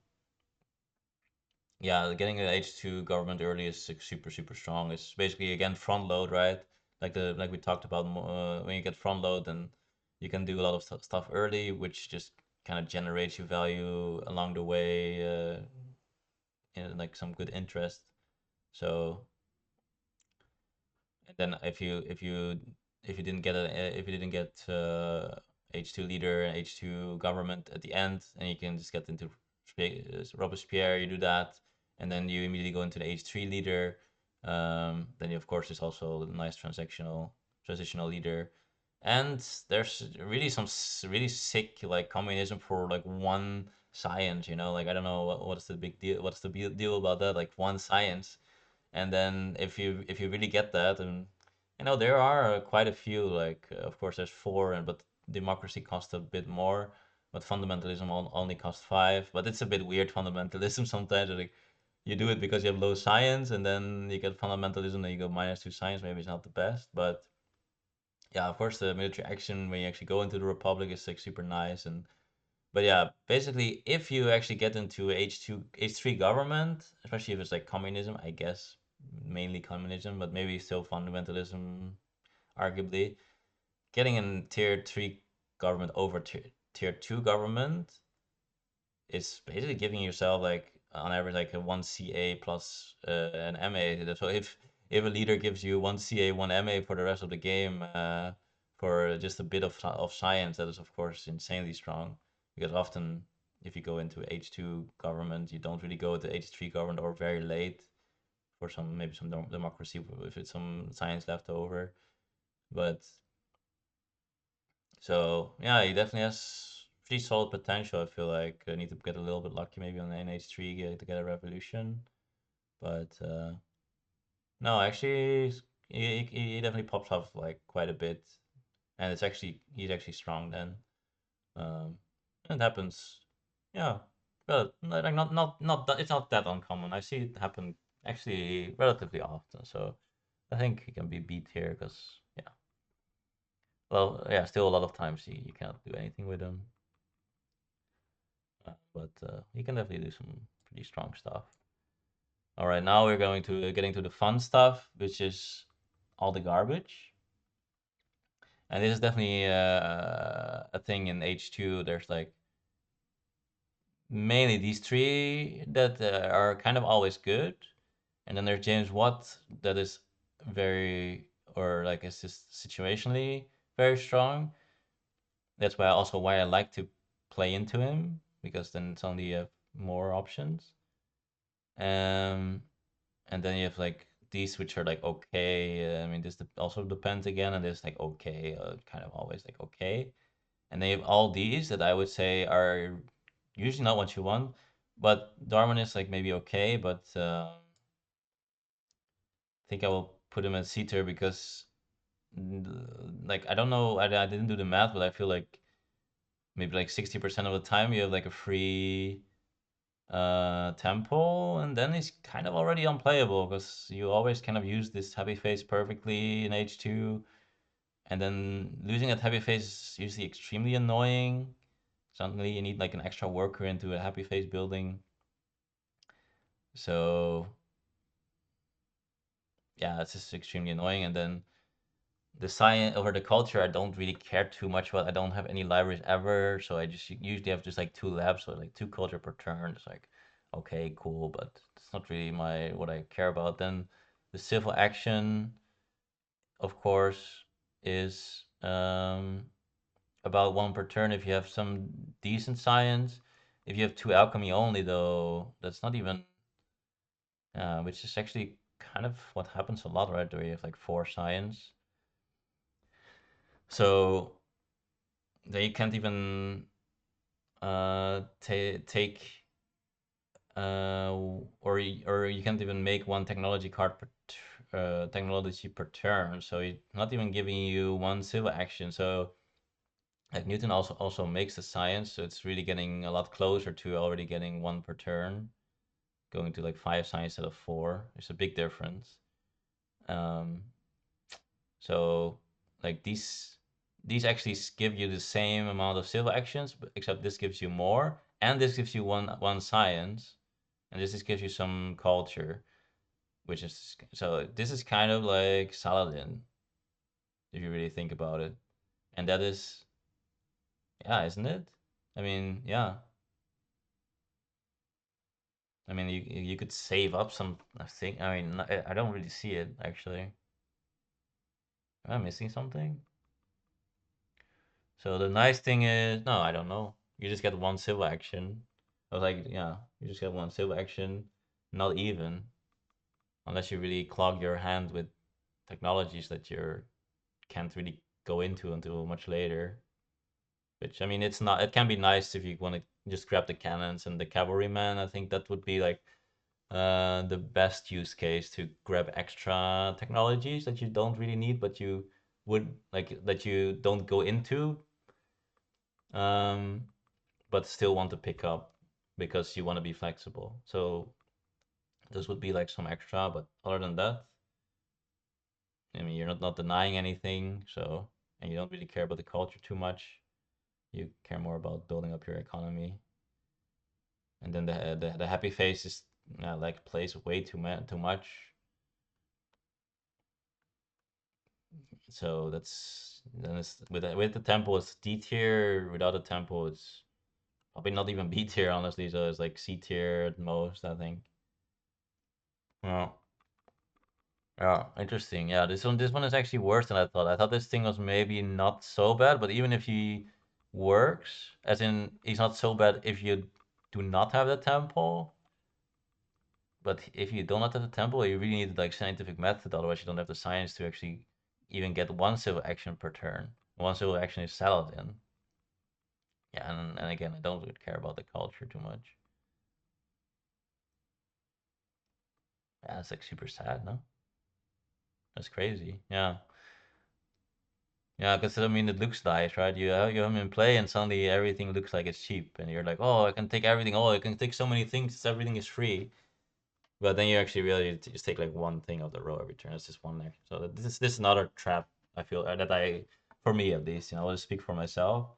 yeah, getting an H2 government early is like super super strong. It's basically again front load, right? Like we talked about when you get front load, then you can do a lot of stuff early, which just kind of generates you value along the way, like some good interest. So and then if you didn't get H2 leader and H2 government at the end, and you can just get into Robespierre, you do that, and then you immediately go into the H3 leader. Then you, of course, is also a nice transitional leader, and there's really some really sick like communism for like one science. Like I don't know what's the big deal. What's the deal about that? Like one science, and then if you really get that, and there are quite a few, like of course there's four, and but democracy costs a bit more, but fundamentalism only costs five. But it's a bit weird fundamentalism sometimes, like you do it because you have low science, and then you get fundamentalism, then you go -2 science. Maybe it's not the best, but yeah, of course the military action when you actually go into the republic is like super nice. And but yeah, basically, if you actually get into H2, H3 government, especially if it's like communism, I guess mainly communism, but maybe still fundamentalism, arguably, getting in tier 3 government over tier 2 government is basically giving yourself like on average like a 1 CA plus an MA. So if a leader gives you 1 CA, 1 MA for the rest of the game, for just a bit of science, that is of course insanely strong. Because often if you go into H2 government, you don't really go to H3 government or very late for some maybe some democracy if it's some science left over. But so yeah, he definitely has pretty solid potential. I feel like I need to get a little bit lucky maybe on the NH3 to get a revolution. But no, actually, he definitely pops off like quite a bit, and he's actually strong then. Um, it happens, yeah. But like not that it's not that uncommon. I see it happen actually relatively often. So I think he can be beat here because yeah. Well, yeah, still a lot of times you cannot do anything with him. But you can definitely do some pretty strong stuff. All right, now we're going to getting to the fun stuff, which is all the garbage. And this is definitely a thing in H2. There's like mainly these three that are kind of always good, and then there's James Watt that is very or like it's just situationally very strong. That's why I like to play into him because then it's only more options. Um, and then you have like these which are like okay. I mean, this also depends again, and this like okay, kind of always like okay. And then you have all these that I would say are usually not what you want, but Darwin is like maybe okay, but I think I will put him at C tier because like I don't know, I didn't do the math, but I feel like maybe like 60% of the time you have like a free tempo, and then it's kind of already unplayable because you always kind of use this happy face perfectly in H2, and then losing at happy face is usually extremely annoying. Suddenly you need like an extra worker into a happy face building. So yeah, it's just extremely annoying. And then the science over the culture, I don't really care too much about. I don't have any libraries ever, so I just usually have just like two labs, so like two culture per turn. It's like, okay, cool, but it's not really my what I care about. Then the civil action, of course, is about one per turn if you have some decent science. If you have two alchemy only, though, that's not even, which is actually kind of what happens a lot, right? Where you have like four science. So they can't even take or you can't even make one technology card per technology per turn. So it's not even giving you one civil action. So like Newton also makes the science, so it's really getting a lot closer to already getting one per turn, going to like five science instead of four. There's a big difference. Um, so like these actually give you the same amount of civil actions, but except this gives you more, and this gives you one science, and this just gives you some culture, which is so this is kind of like Saladin if you really think about it, and that is yeah, isn't it? I mean, yeah. I mean, you could save up some. I think. I mean, I don't really see it actually. Am I missing something? So the nice thing is, no, I don't know. You just get one civil action. I was like, yeah, you just get one civil action, not even, unless you really clog your hand with technologies that you can't really go into until much later. Which I mean, it's not. It can be nice if you want to just grab the cannons and the cavalryman. I think that would be like the best use case to grab extra technologies that you don't really need, but you would like that you don't go into. Um, but still want to pick up because you want to be flexible. So this would be like some extra, but other than that, I mean, you're not denying anything, so and you don't really care about the culture too much. You care more about building up your economy, and then the happy face is like plays way too much. So that's then it's with the tempo it's D tier. Without the tempo, it's probably not even B tier honestly. So it's like C tier at most, I think. Well, yeah, interesting. Yeah, this one is actually worse than I thought. I thought this thing was maybe not so bad, but even if he works, as in he's not so bad if you do not have the tempo, but if you do not have the tempo, you really need like scientific method, otherwise you don't have the science to actually even get one civil action per turn. One civil action is Saladin. Yeah, and again, I don't really care about the culture too much. Yeah, it's like super sad, no? That's crazy. Yeah. Yeah, because I mean, it looks nice, right? You have him in play, and suddenly everything looks like it's cheap, and you're like, oh, I can take everything. Oh, I can take so many things. Everything is free. But then you actually realize you just take like one thing off the row every turn. It's just one action. So this is another trap. I feel that for me at least, I'll just speak for myself.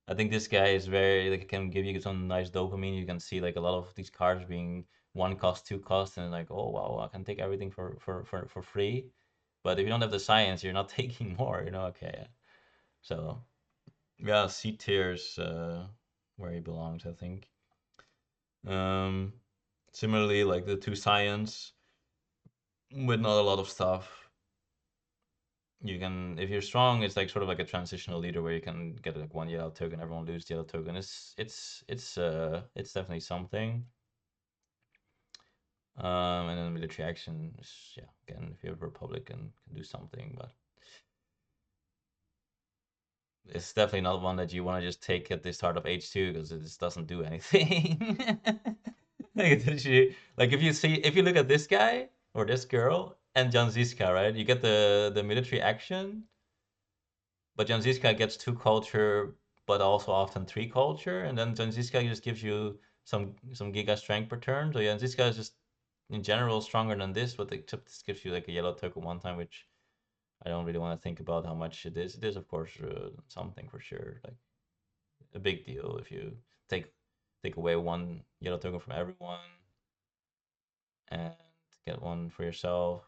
I think this guy is very like can give you some nice dopamine. You can see like a lot of these cards being one cost, two cost, and like, oh wow, I can take everything for free. But if you don't have the science, you're not taking more. Okay. Yeah. So yeah, C tiers where he belongs, I think. Um, Similarly, like the two science with not a lot of stuff. You can, if you're strong, it's like sort of like a transitional leader where you can get like one yellow token, everyone lose the yellow token. It's definitely something. And then military action is yeah, again, if you have a Republican can do something, but it's definitely not one that you want to just take at the start of H2 because it just doesn't do anything. Like, if you look at this guy or this girl and Jan Ziska, right? You get the military action, but Jan Ziska gets two culture, but also often three culture, and then Jan Ziska just gives you some giga strength per turn. So Jan Ziska is just in general stronger than this, but except this gives you like a yellow token one time, which I don't really want to think about how much it is. It is of course something for sure, like a big deal if you take take away one yellow token from everyone and get one for yourself.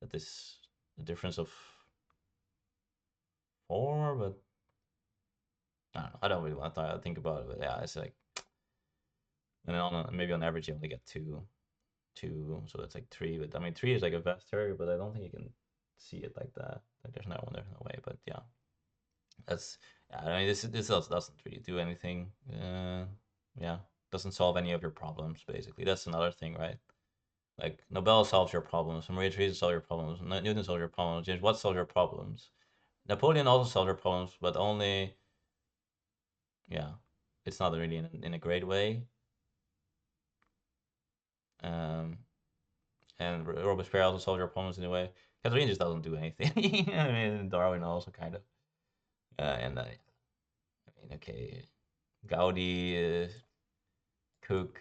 That is a difference of four, but I don't know. I don't really want to think about it, but yeah, it's like, and then maybe on average you only get two, so that's like three. But I mean, three is like a vast area, but I don't think you can see it like that. Like there's no way. But yeah, that's yeah. I mean, this doesn't really do anything. Yeah, doesn't solve any of your problems. Basically, that's another thing, right? Like Nobel solves your problems, Maria Theresa solves your problems, Newton solves your problems, James Watt solves your problems. Napoleon also solved your problems, but only yeah, it's not really in a great way. Um, and Robespierre also solved your problems in a way. Catherine just doesn't do anything. I mean, Darwin also kind of. And I mean, okay, Gaudi, Cook,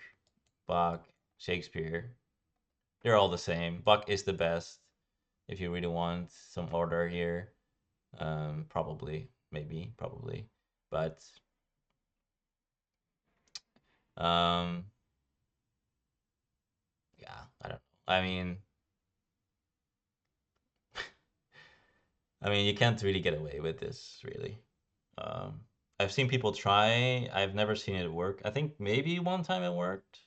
Bach, Shakespeare, they're all the same. Bach is the best if you really want some order here. Probably, maybe, probably. But Um, yeah, I don't know. I mean, you can't really get away with this, really. Um, I've seen people try. I've never seen it work. I think maybe one time it worked,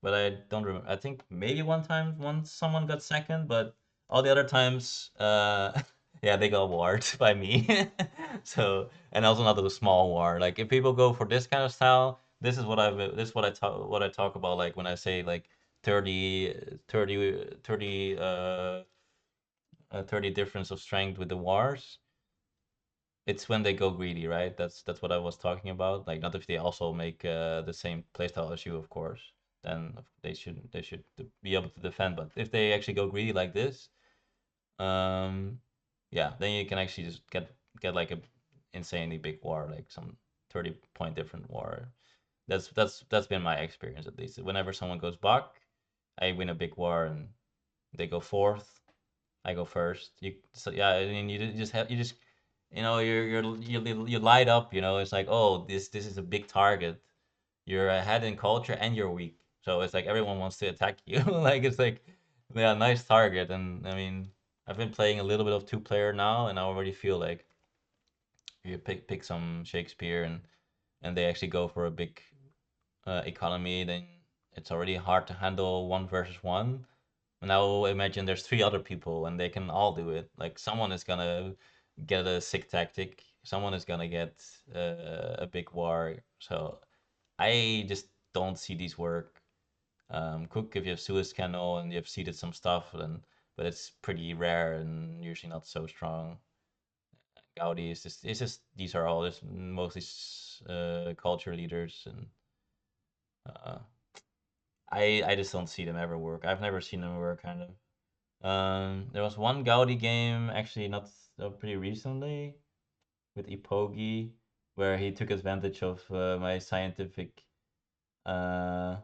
but I don't remember. I think maybe one time once someone got second, but all the other times, yeah, they got warred by me. So, and also not a small war. Like if people go for this kind of style, this is what I talk about. Like when I say like 30, 30, 30, 30 difference of strength with the wars. It's when they go greedy, right? That's what I was talking about. Like not if they also make the same playstyle as you, of course. Then they should be able to defend. But if they actually go greedy like this, um, yeah, then you can actually just get like a insanely big war, like some 30-point different war. That's been my experience at least. Whenever someone goes buck, I win a big war, and they go fourth, I go first. Yeah, I mean you light up. It's like, oh, this is a big target. You're ahead in culture and you're weak, so it's like everyone wants to attack you. Like it's like, yeah, nice target. And I mean, I've been playing a little bit of two-player now, and I already feel like you pick some Shakespeare, and they actually go for a big economy, then it's already hard to handle one versus one. Now imagine there's three other people and they can all do it. Like someone is gonna get a sick tactic, someone is gonna get a big war. So I just don't see these work. Cook, if you have Suez Canal and you have seeded some stuff, then but it's pretty rare and usually not so strong. Gaudi is just it's just these are all just mostly culture leaders, and uh, I just don't see them ever work. I've never seen them work, kind of. There was one Gaudi game, actually not pretty recently, with Ipogi, where he took advantage of my scientific, uh,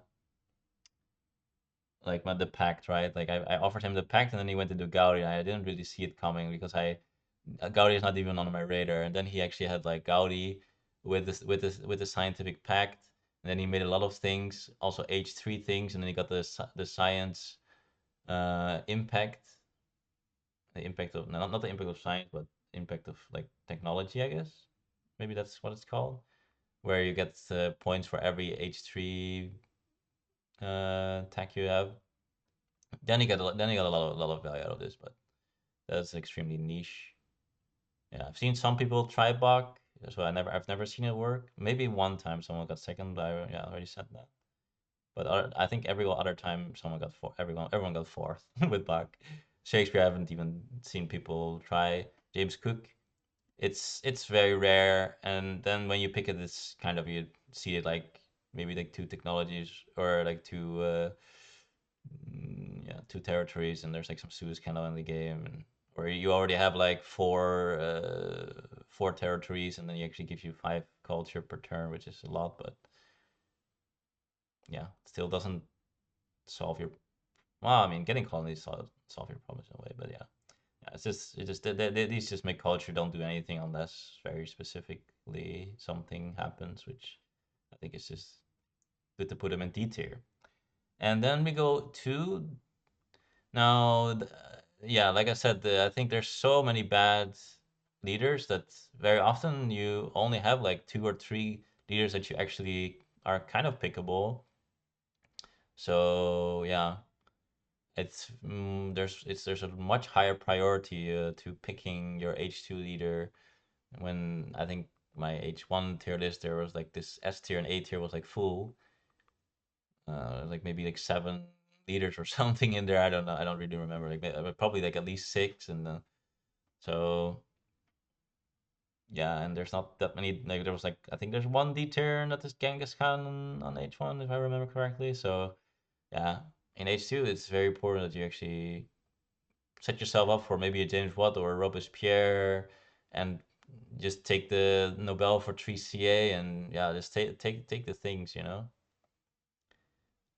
like the pact, right? Like I offered him the pact, and then he went to do Gaudi, and I didn't really see it coming because Gaudi is not even on my radar. And then he actually had like Gaudi with the scientific pact, and then he made a lot of things, also H3 things, and then he got the science impact, the impact of not the impact of science, but impact of like technology, I guess. Maybe that's what it's called, where you get points for every H3 tech you have. Then you got a lot of value out of this, but that's extremely niche. Yeah, I've seen some people try Bach, so I've never seen it work. Maybe one time someone got second, but yeah, I already said that. But I think every other time someone got everyone got fourth with Bach. Shakespeare, I haven't even seen people try. James Cook, it's very rare. And then when you pick it, it's kind of, you see it like maybe like two technologies, or like two territories, and there's like some Suez Canal in the game, and where you already have like four territories, and then you actually give you five culture per turn, which is a lot, but yeah, still doesn't solve your, well, I mean, getting colonies solve your problems in a way, but yeah. Yeah, these just make culture don't do anything unless very specifically something happens, which I think is just good to put them in D tier. And then we go to now. Yeah, like I said, I think there's so many bad leaders that very often you only have like two or three leaders that you actually are kind of pickable. So yeah, there's a much higher priority to picking your H2 leader. When I think my H1 tier list, there was like this S tier and A tier was like full, like maybe like seven leaders or something in there. I don't know. I don't really remember. Like probably like at least six, and so yeah. And there's not that many. Like there was like, I think there's one D tier, and that is Genghis Khan on H1 if I remember correctly. So yeah, in H2 it's very important that you actually set yourself up for maybe a James Watt or a Robespierre, and just take the Nobel for 3CA, and yeah, just take the things,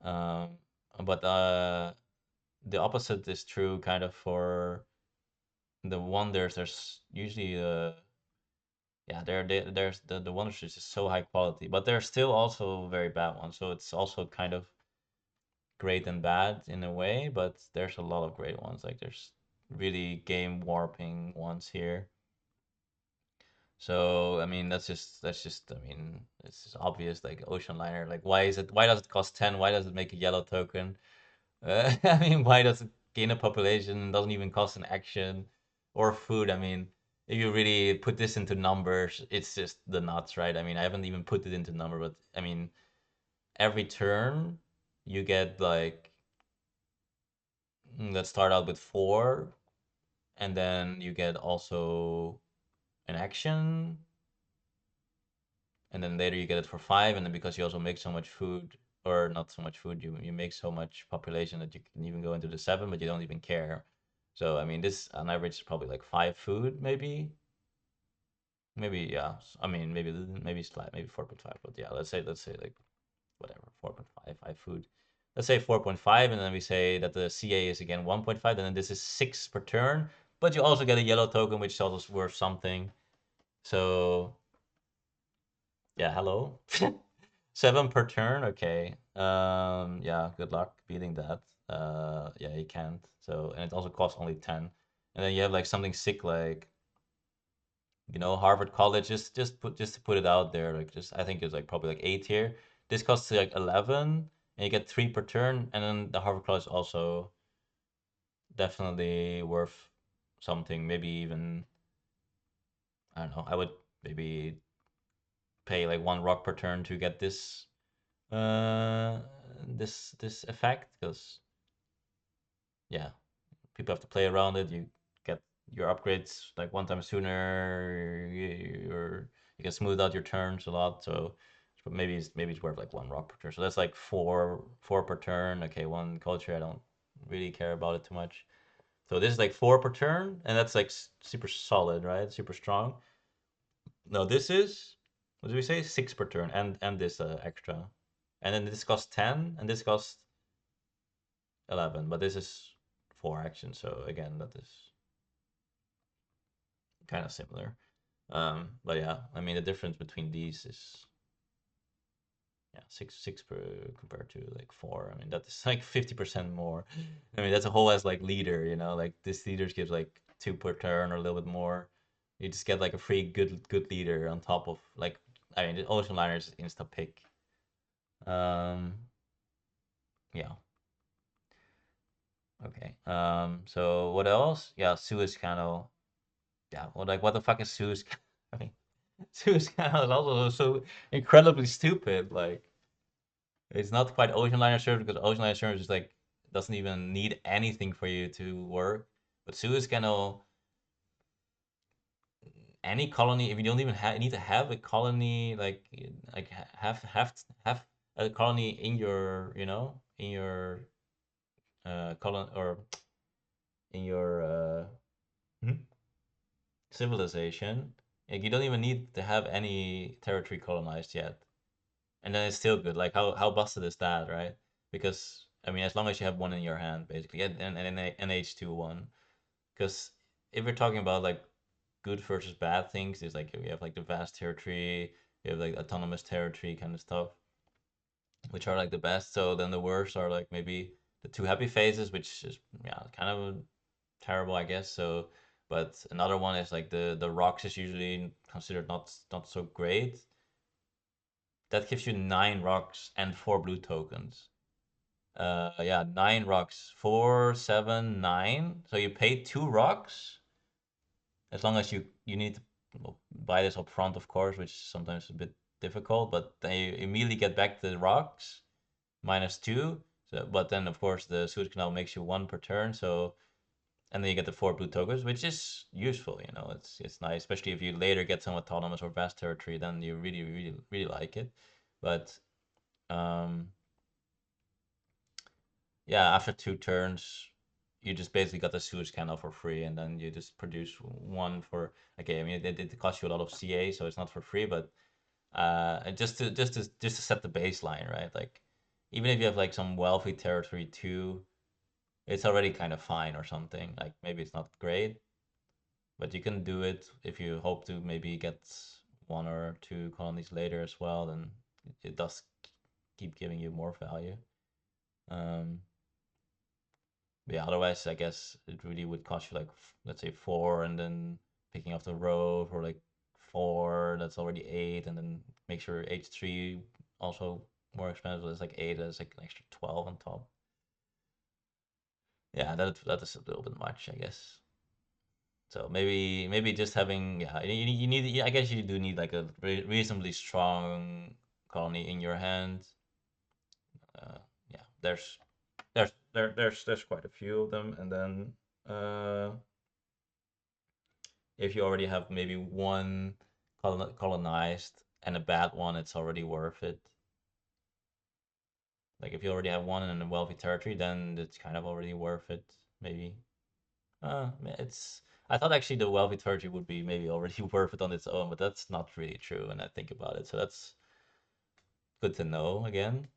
Um, but the opposite is true kind of for the wonders. There's usually yeah, there's the Wonder Switch is so high quality, but there's still also very bad ones. So it's also kind of great and bad in a way, but there's a lot of great ones. Like there's really game warping ones here. So I mean that's just I mean it's just obvious like Ocean Liner. Like why does it cost 10? Why does it make a yellow token? I mean why does it gain a population? Doesn't even cost an action or food. I mean if you really put this into numbers, it's just the nuts, right? I mean I haven't even put it into number, but I mean every turn you get like let's start out with four, and then you get also an action, and then later you get it for five, and then because you also make so much food, or not so much food, you make so much population that you can even go into the seven, but you don't even care. So I mean, this on average is probably like five food, maybe yeah. I mean, maybe slight, maybe 4.5, but yeah, let's say like whatever 4.5, five food. Let's say 4.5, and then we say that the CA is again 1.5, and then this is six per turn, but you also get a yellow token, which is also worth something. So yeah, hello. Seven per turn, okay. Yeah, good luck beating that. Yeah, you can't. So, and it also costs only 10. And then you have like something sick like, Harvard College, just to put it out there, like just I think it's like probably like 8 here. This costs like 11, and you get 3 per turn, and then the Harvard College also definitely worth something, maybe even I don't know, I would maybe pay like 1 rock per turn to get uh this effect, because yeah, people have to play around it. You get your upgrades like one time sooner. You can smooth out your turns a lot. So maybe it's worth like 1 rock per turn. So that's like four per turn. Okay, one culture. I don't really care about it too much. So this is like four per turn, and that's like super solid, right? Super strong. No, this is what did we say? Six per turn, and this extra, and then this costs 10, and this costs 11. But this is four actions, so again, that is kind of similar. But yeah, I mean the difference between these is yeah six per compared to like four. I mean that is like 50% more. I mean that's a whole as like leader, like this leaders gives like two per turn or a little bit more. You just get like a free good leader on top of like I mean the ocean liner is insta pick. Um, yeah, okay. So what else? Yeah, Suez Canal. Yeah, well, like what the fuck is Suez? I mean, Suez Canal is also so incredibly stupid. Like it's not quite ocean liner service, because ocean liner service is like doesn't even need anything for you to work. But Suez Canal, any colony, if you don't even need to have a colony, like have a colony in your in your colon or in your hmm, civilization. Like you don't even need to have any territory colonized yet, and then it's still good. Like how busted is that, right? Because I mean, as long as you have one in your hand, basically, and an H2 one. Because if we're talking about like good versus bad things, is like we have like the vast territory, we have like autonomous territory kind of stuff, which are like the best. So then the worst are like maybe the two happy phases, which is yeah kind of terrible, I guess. So, but another one is like the rocks is usually considered not so great. That gives you 9 rocks and 4 blue tokens. Yeah, 9 rocks, 4, 7, 9. So you pay 2 rocks as long as you need to buy this up front, of course, which is sometimes a bit difficult. But then you immediately get back the rocks -2. So, but then of course the Suez Canal makes you one per turn. So and then you get the 4 blue tokens, which is useful. It's nice, especially if you later get some autonomous or vast territory. Then you really really really like it. But um, yeah, after 2 turns, you just basically got the Suez Canal for free, and then you just produce one for. Okay, I mean it costs you a lot of CA, so it's not for free, but and just to set the baseline, right? Like even if you have like some wealthy territory too, it's already kind of fine or something. Like maybe it's not great, But you can do it if you hope to maybe get one or two colonies later as well. Then it does keep giving you more value. Um, but yeah, otherwise, I guess it really would cost you like let's say four, and then picking off the row for like four. That's already eight, and then make sure H3 also more expensive. It's like eight. That's like an extra 12 on top. Yeah, that is a little bit much, I guess. So maybe just having yeah you need I guess you do need like a reasonably strong colony in your hand. Yeah, there's quite a few of them, and then uh, if you already have maybe one colonized and a bad one, it's already worth it. Like if you already have one in a wealthy territory, then it's kind of already worth it. Maybe. It's. I thought actually the wealthy territory would be maybe already worth it on its own, but that's not really true when I think about it. So that's good to know again.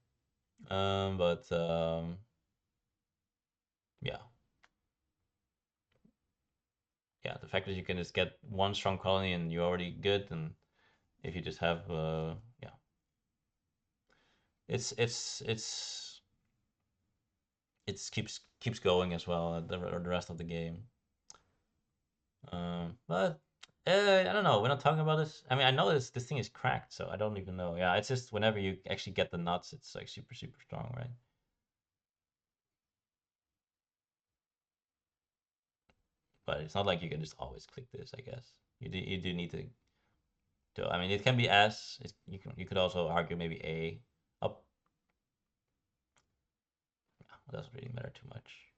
But yeah, yeah, the fact that you can just get one strong colony and you're already good, and if you just have yeah, it's keeps going as well the rest of the game. But I don't know. We're not talking about this. I mean, I know this thing is cracked, so I don't even know. Yeah, it's just whenever you actually get the nuts, it's like super strong, right? But it's not like you can just always click this. I guess you do need to. Do I mean, it can be S. You could also argue maybe A. Up. Yeah, it doesn't really matter too much.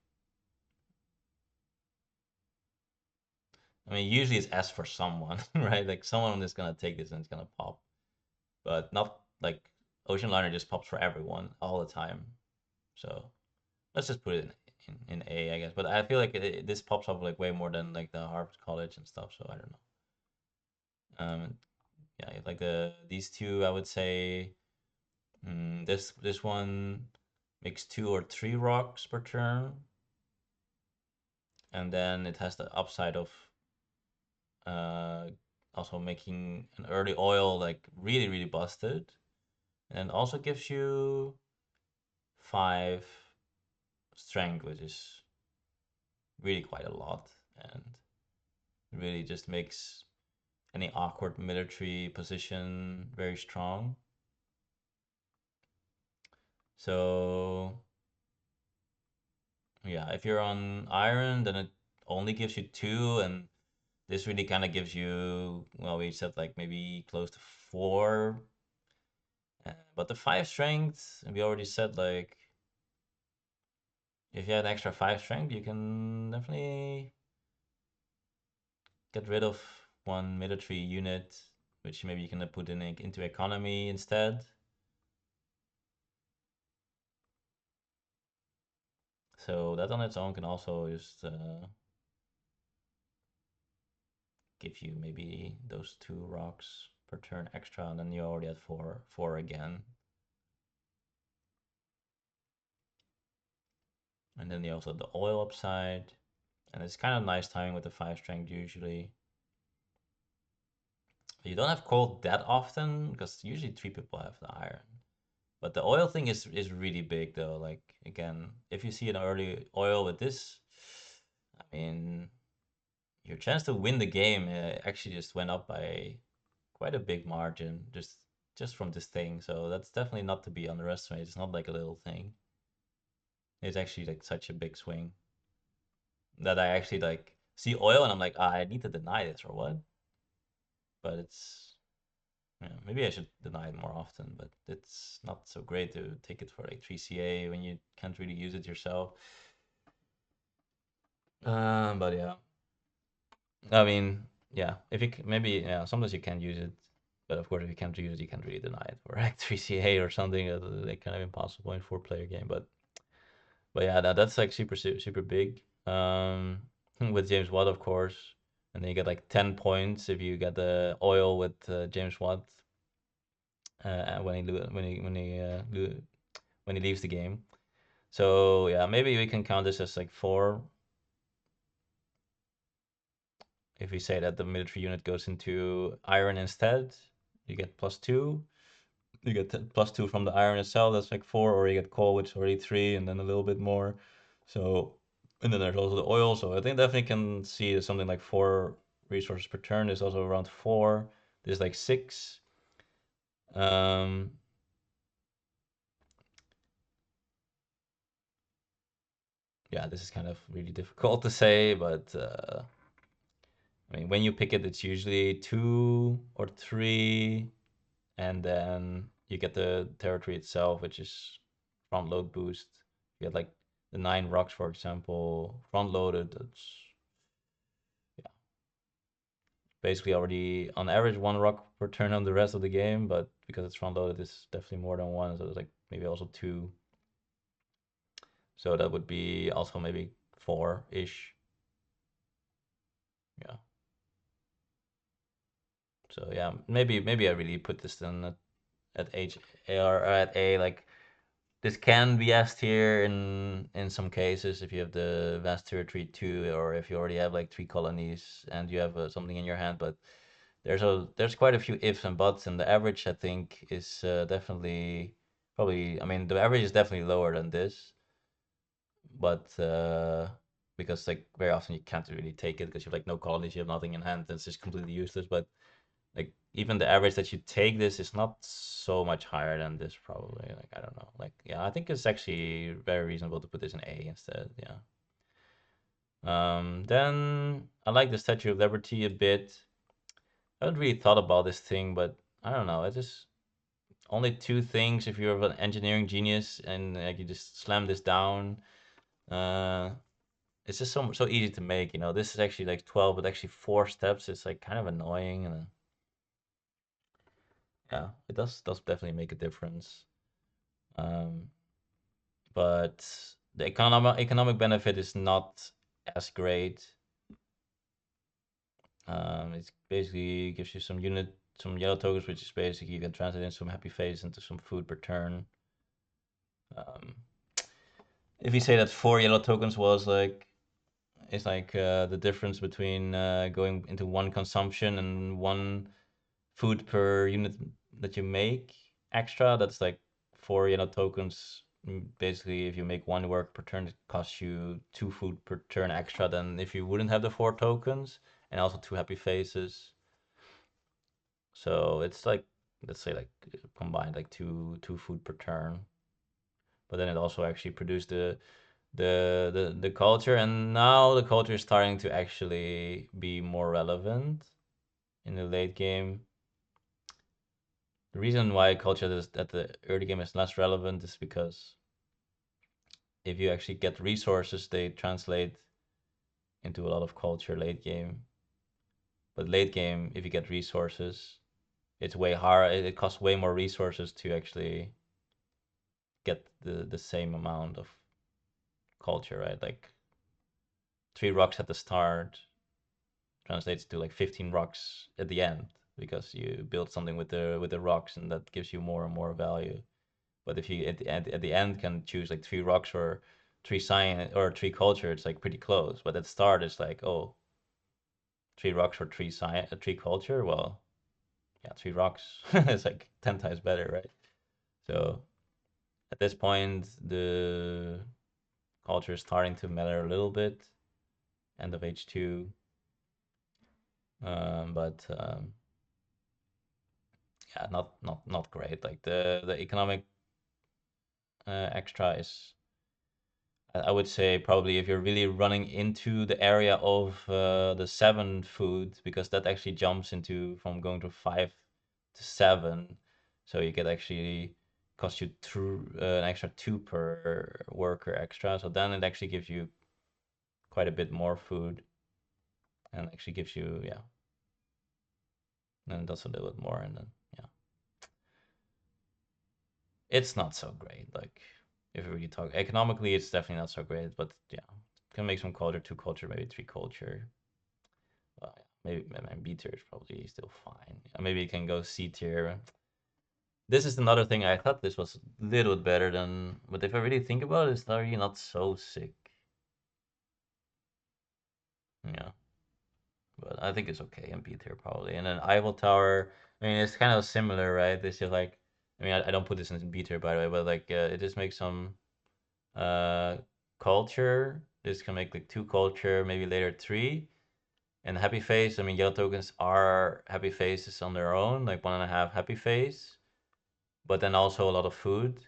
I mean, usually it's S for someone, right? Like someone is gonna take this and it's gonna pop, but not like Ocean Liner just pops for everyone all the time. So let's just put it in A, I guess. But I feel like this pops up like way more than like the Harvard College and stuff. So I don't know. Yeah, like these two, I would say this one makes two or three rocks per turn, and then it has the upside of uh also making an early oil like really busted, and also gives you five strength, which is really quite a lot, and really just makes any awkward military position very strong. So yeah, if you're on iron, then it only gives you two, and this really kind of gives you well, we said like maybe close to four, but the five strength, we already said like if you had extra five strength, you can definitely get rid of one military unit, which maybe you can put into economy instead. So that on its own can also just give you maybe those two rocks per turn extra, and then you already had four again. And then you also have the oil upside, and it's kind of nice timing with the five strength usually. You don't have cold that often because usually three people have the iron. But the oil thing is really big though. Like again, if you see an early oil with this, I mean, your chance to win the game actually just went up by quite a big margin just from this thing. So that's definitely not to be underestimated. It's not like a little thing. It's actually like such a big swing that I actually like see oil and I'm like, I need to deny this or what? But it's yeah, maybe I should deny it more often, but it's not so great to take it for like 3CA when you can't really use it yourself. But yeah, I mean, yeah, if you maybe yeah, sometimes you can use it, but of course if you can't use it, you can't really deny it for like 3CA or something. Like kind of impossible in four-player game, but yeah, that's like super big. With James Watt, of course, and then you get like 10 points if you get the oil with James Watt when when he leaves the game. So yeah, maybe we can count this as like four. if we say that the military unit goes into iron instead, you get +2. You get +2 from the iron itself, that's like 4, or you get coal, which is already 3, and then a little bit more. So, and then there's also the oil. So I think definitely can see something like 4 resources per turn is also around 4. There's like 6. Um, yeah, this is kind of really difficult to say, but I mean, when you pick it, it's usually 2 or 3, and then you get the territory itself, which is front load boost. You get like the 9 rocks, for example, front loaded. That's yeah, basically already on average 1 rock per turn on the rest of the game, but because it's front loaded, it's definitely more than 1. So it's like maybe also 2. So that would be also maybe 4-ish. Yeah. So yeah, maybe I really put this then at H or at A. Like this can be S tier in some cases if you have the vast territory too, or if you already have like 3 colonies and you have something in your hand. But there's quite a few ifs and buts, and the average I think is definitely probably. I mean, the average is definitely lower than this, but because like very often you can't really take it because you have like no colonies, you have nothing in hand, and it's just completely useless. But like even the average that you take this is not so much higher than this probably. Like I don't know. Like yeah, I think it's actually very reasonable to put this in A instead. Yeah. Then I like the Statue of Liberty a bit. I haven't really thought about this thing, but I don't know. It's just only 2 things if you're an engineering genius and like you just slam this down. Uh, it's just so easy to make. This is actually like 12, but actually 4 steps. It's like kind of annoying, and yeah, it does definitely make a difference. Um, but the economic benefit is not as great. It basically gives you some yellow tokens, which is basically you can translate in some happy face into some food per turn. Um, if you say that 4 yellow tokens was like is like the difference between going into 1 consumption and 1 food per unit that you make extra, that's like 4 yellow tokens. Basically, if you make 1 work per turn, it costs you 2 food per turn extra than if you wouldn't have the 4 tokens, and also 2 happy faces. So it's like, let's say like combined like two food per turn. But then it also actually produced the culture, and now the culture is starting to actually be more relevant in the late game. The reason why culture is at the early game is less relevant is because if you actually get resources, they translate into a lot of culture late game. But late game, if you get resources, it's way hard. It costs way more resources to actually get the same amount of culture, right? Like 3 rocks at the start translates to like 15 rocks at the end because you build something with the rocks, and that gives you more and more value. But if you at the end can choose like 3 rocks or 3 science or 3 culture, it's like pretty close. But at the start, it's like, oh, 3 rocks or 3 science, 3 culture. Well, yeah, 3 rocks. It's like 10 times better, right? So at this point, the culture is starting to matter a little bit. End of H2, but yeah, not great. Like the economic extra is, I would say, probably if you're really running into the area of the 7 food, because that actually jumps into from going to 5 to 7, so you get actually cost you an extra 2 per worker extra. So then it actually gives you quite a bit more food, and actually gives you, yeah, and that's a little bit more, and then yeah, it's not so great. Like if we really talk economically, it's definitely not so great, but yeah, can make some culture, 2 culture, maybe 3 culture. Maybe B tier is probably still fine. Maybe you can go C tier. This is another thing. I thought this was a little bit better than, but if I really think about it, it's really not so sick. Yeah. but I think it's okay in B tier probably. And then Eiffel Tower, I mean, it's kind of similar, right? It's just like, I mean, I don't put this in B tier by the way, but like it just makes some uh culture. This can make like two culture, maybe later three. And happy face, I mean, yellow tokens are happy faces on their own, like 1.5 happy face, but then also a lot of food.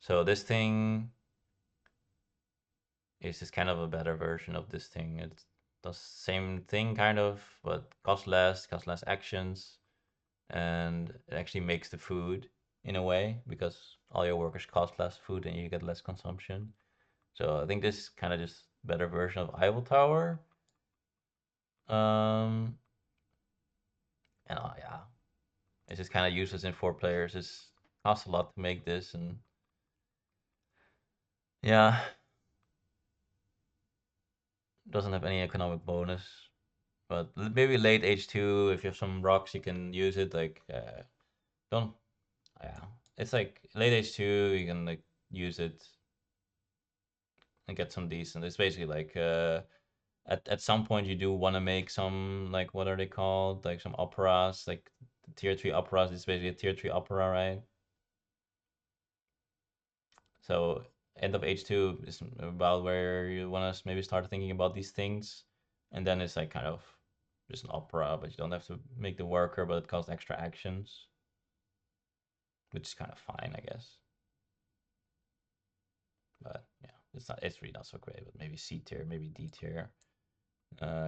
So this thing is just kind of a better version of this thing. It does same thing kind of, but cost less actions, and it actually makes the food in a way because all your workers cost less food and you get less consumption. So I think this is kind of just better version of Eiffel Tower. Um, and yeah, it's just kind of useless in 4 players. It's costs a lot to make this, and yeah, doesn't have any economic bonus. But maybe late H2, if you have some rocks, you can use it. Like, don't, yeah, it's like late H2, you can like use it and get some decent. It's basically like, at some point you do want to make some like what are they called? Like some operas, like tier 3 operas. It's basically a tier 3 opera, right? So end of H2 is about where you want to maybe start thinking about these things, and then it's like kind of just an opera, but you don't have to make the worker, but it costs extra actions, which is kind of fine, I guess. But yeah, it's really not so great. But maybe C tier, maybe D tier.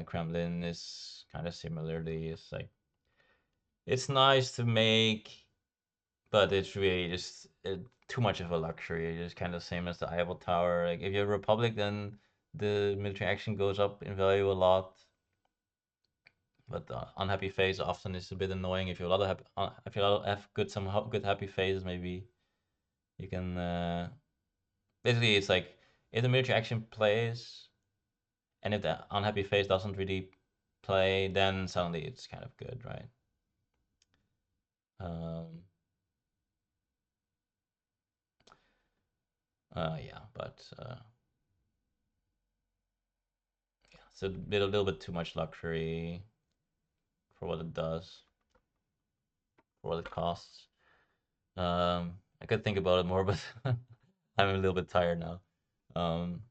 Kremlin is kind of similarly. It's like it's nice to make, but it's really just too much of a luxury. It's kind of same as the Eiffel Tower. Like if you're a Republic, then the military action goes up in value a lot. But the unhappy phase often is a bit annoying. If you if you have good happy phases, maybe you can. Basically, it's like if the military action plays, and if the unhappy phase doesn't really play, then suddenly it's kind of good, right? Um, yeah, but yeah, it's a little bit too much luxury for what it does, for what it costs. I could think about it more, but I'm a little bit tired now. Um,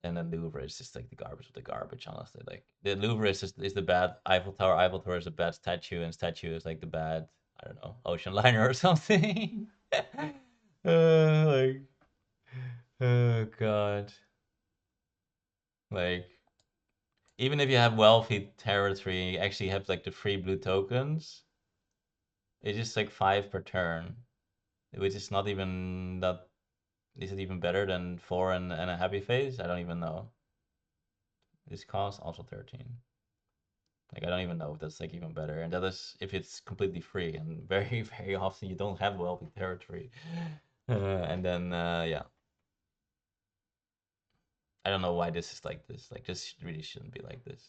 and then Louvre is just like the garbage of the garbage, honestly. Like the Louvre is the bad Eiffel Tower. Eiffel Tower is a bad statue, and statue is like the bad, I don't know, ocean liner or something. Like, oh God. Like, even if you have wealthy territory, you actually have like the free blue tokens. It's just like 5 per turn, which is not even that. Is it even better than 4 and a happy face? I don't even know. This cost also 13. Like I don't even know if that's like even better. And that is if it's completely free. And very very often you don't have wealthy territory. And then yeah, I don't know why this is like this. Like this really shouldn't be like this.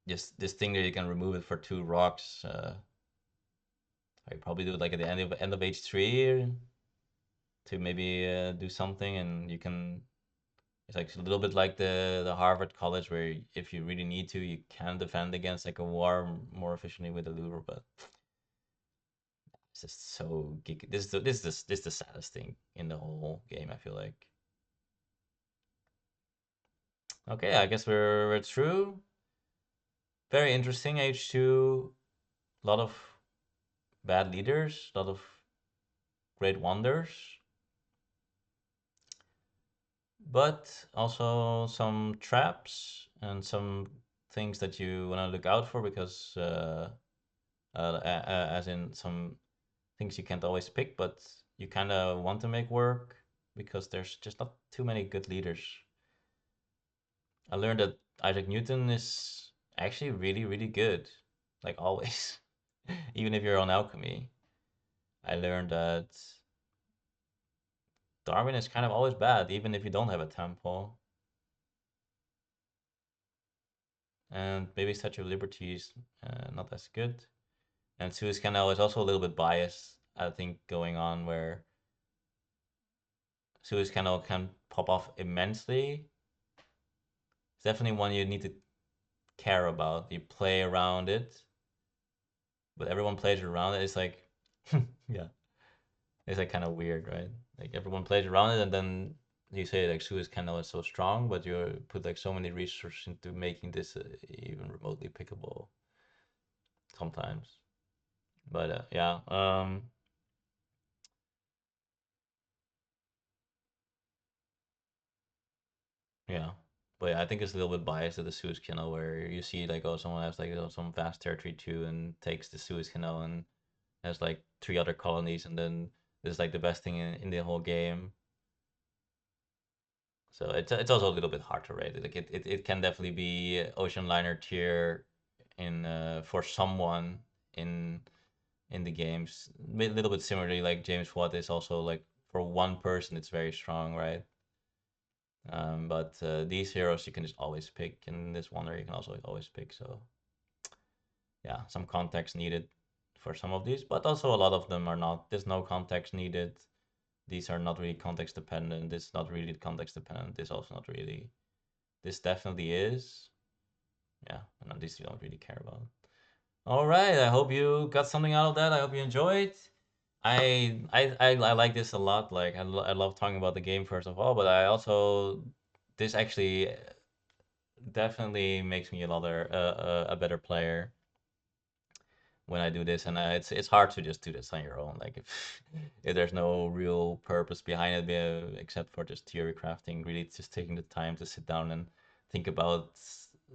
Just this thing that you can remove it for 2 rocks. I probably do it like at the end of H3 to maybe do something, and you can. It's like a little bit like the Harvard College, where if you really need to, you can defend against like a war more efficiently with the Louvre. But it's just so geeky. This is the saddest thing in the whole game. I feel like. Okay, I guess we're through. Very interesting H2. A lot of bad leaders. A lot of great wonders. But also some traps and some things that you want to look out for because as in some things you can't always pick, but you kind of want to make work because there's just not too many good leaders. I learned that Isaac Newton is actually really, really good, like always. Even if you're on alchemy, I learned that Darwin is kind of always bad, even if you don't have a temple. And maybe Statue of Liberty is not as good. And Suez Canal is also a little bit biased, I think, going on where Suez Canal can pop off immensely. It's definitely one you need to care about. You play around it, but everyone plays around it. It's like, yeah, it's like kind of weird, right? Like everyone plays around it, and then you say like Suez Canal is so strong, but you put like so many resources into making this even remotely pickable sometimes. But yeah, yeah. But yeah, I think it's a little bit biased to the Suez Canal where you see like, oh, someone has like, some vast territory too and takes the Suez Canal and has like three other colonies, and then this is like the best thing in the whole game. So it's also a little bit hard to rate. Like it can definitely be ocean liner tier in for someone in in the games. A little bit similarly, like James Watt is also like for one person it's very strong, right? But these heroes you can just always pick, and this wonder you can also always pick. So yeah, some context needed for some of these, but also a lot of them are not. There's no context needed. These are not really context dependent. This is not really context dependent. This also not really. This definitely is. Yeah, and these you don't really care about. All right, I hope you got something out of that. I hope you enjoyed. I like this a lot. Like I love talking about the game first of all, but I also this actually definitely makes me a better player when I do this, and it's hard to just do this on your own. Like if there's no real purpose behind it except for just theory crafting, really just taking the time to sit down and think about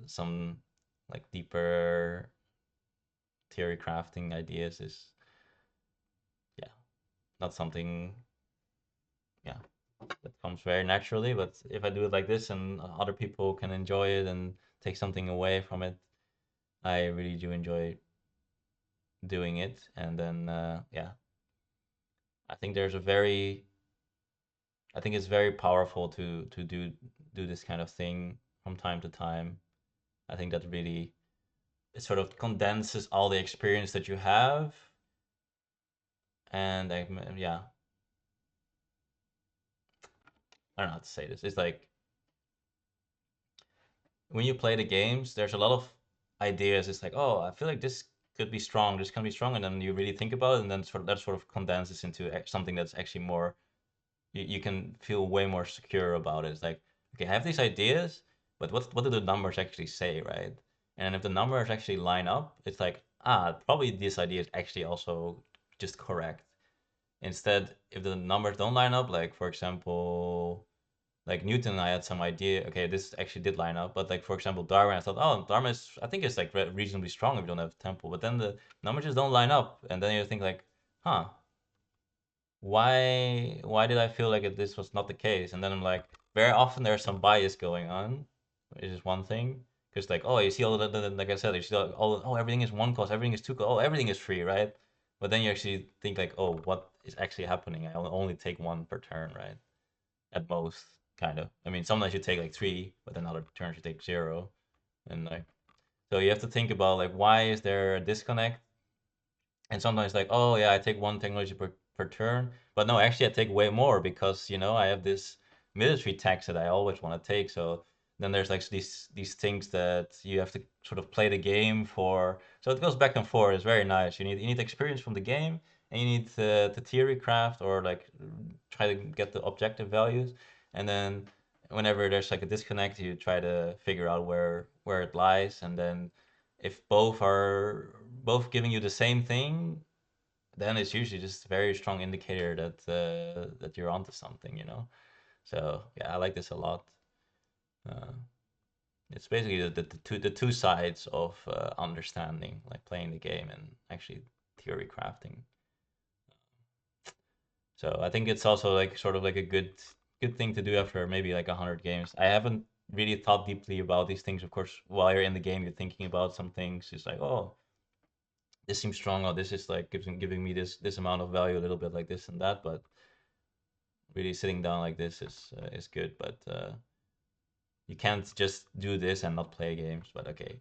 some like deeper theory crafting ideas is yeah not something yeah that comes very naturally. But if I do it like this and other people can enjoy it and take something away from it, I really do enjoy doing it. And then yeah, I think there's a very I think it's very powerful to do this kind of thing from time to time. I think that really it sort of condenses all the experience that you have, and yeah, I don't know how to say this. It's like when you play the games, there's a lot of ideas. It's like, oh, I feel like this could be strong, this can be strong, and then you really think about it, and then that sort of condenses into something that's actually more you can feel way more secure about it. It's like, okay, I have these ideas, but what do the numbers actually say, right? And if the numbers actually line up, it's like, probably this idea is actually also just correct. Instead, if the numbers don't line up, like for example, like Newton and I had some idea, okay, this actually did line up, but like for example, Darwin, I thought, oh, Darwin is, I think it's like reasonably strong if you don't have temple, but then the numbers just don't line up, and then you think like, huh, why did I feel like this was not the case? And then I'm like, very often there's some bias going on, which is one thing. Because like, oh, you see all like I said, you see all, oh, everything is one cost, everything is two cost, oh, everything is free, right? But then you actually think like, oh, what is actually happening? I only take one per turn, right? At most, kind of. I mean, sometimes you take like three, but then other turns you take zero, and like, so you have to think about like, why is there a disconnect? And sometimes like, oh yeah, I take one technology per turn, but no, actually I take way more because I have this military tax that I always want to take. So then there's like these things that you have to sort of play the game for. So it goes back and forth. It's very nice. You need experience from the game, and you need to theory craft or like try to get the objective values, and then whenever there's like a disconnect, you try to figure out where it lies, and then if both are both giving you the same thing, then it's usually just a very strong indicator that you're onto something. So yeah, I like this a lot. Uh, it's basically the two sides of understanding, like playing the game and actually theory crafting. So I think it's also like sort of like a good thing to do after maybe like 100 games. I haven't really thought deeply about these things. Of course, while you're in the game, you're thinking about some things. It's like, oh, this seems strong, or this is like giving me this amount of value, a little bit like this and that. But really sitting down like this is good. But you can't just do this and not play games. But okay,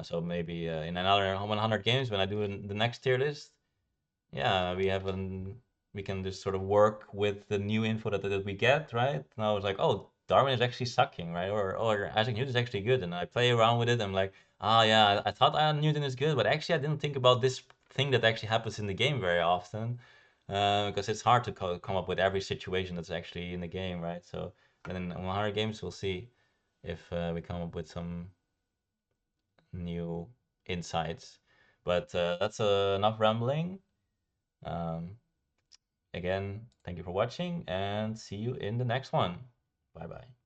so maybe in another 100 games when I do the next tier list, yeah, we can just sort of work with the new info that we get, right? Now it's like, oh, Darwin is actually sucking, right? Or Isaac Newton is actually good, and I play around with it. I'm like, oh yeah, I thought Newton is good, but actually I didn't think about this thing that actually happens in the game very often, because it's hard to come up with every situation that's actually in the game, right? So then in 100 games we'll see if we come up with some new insights. But that's enough rambling. Um, Again, thank you for watching and see you in the next one. Bye bye.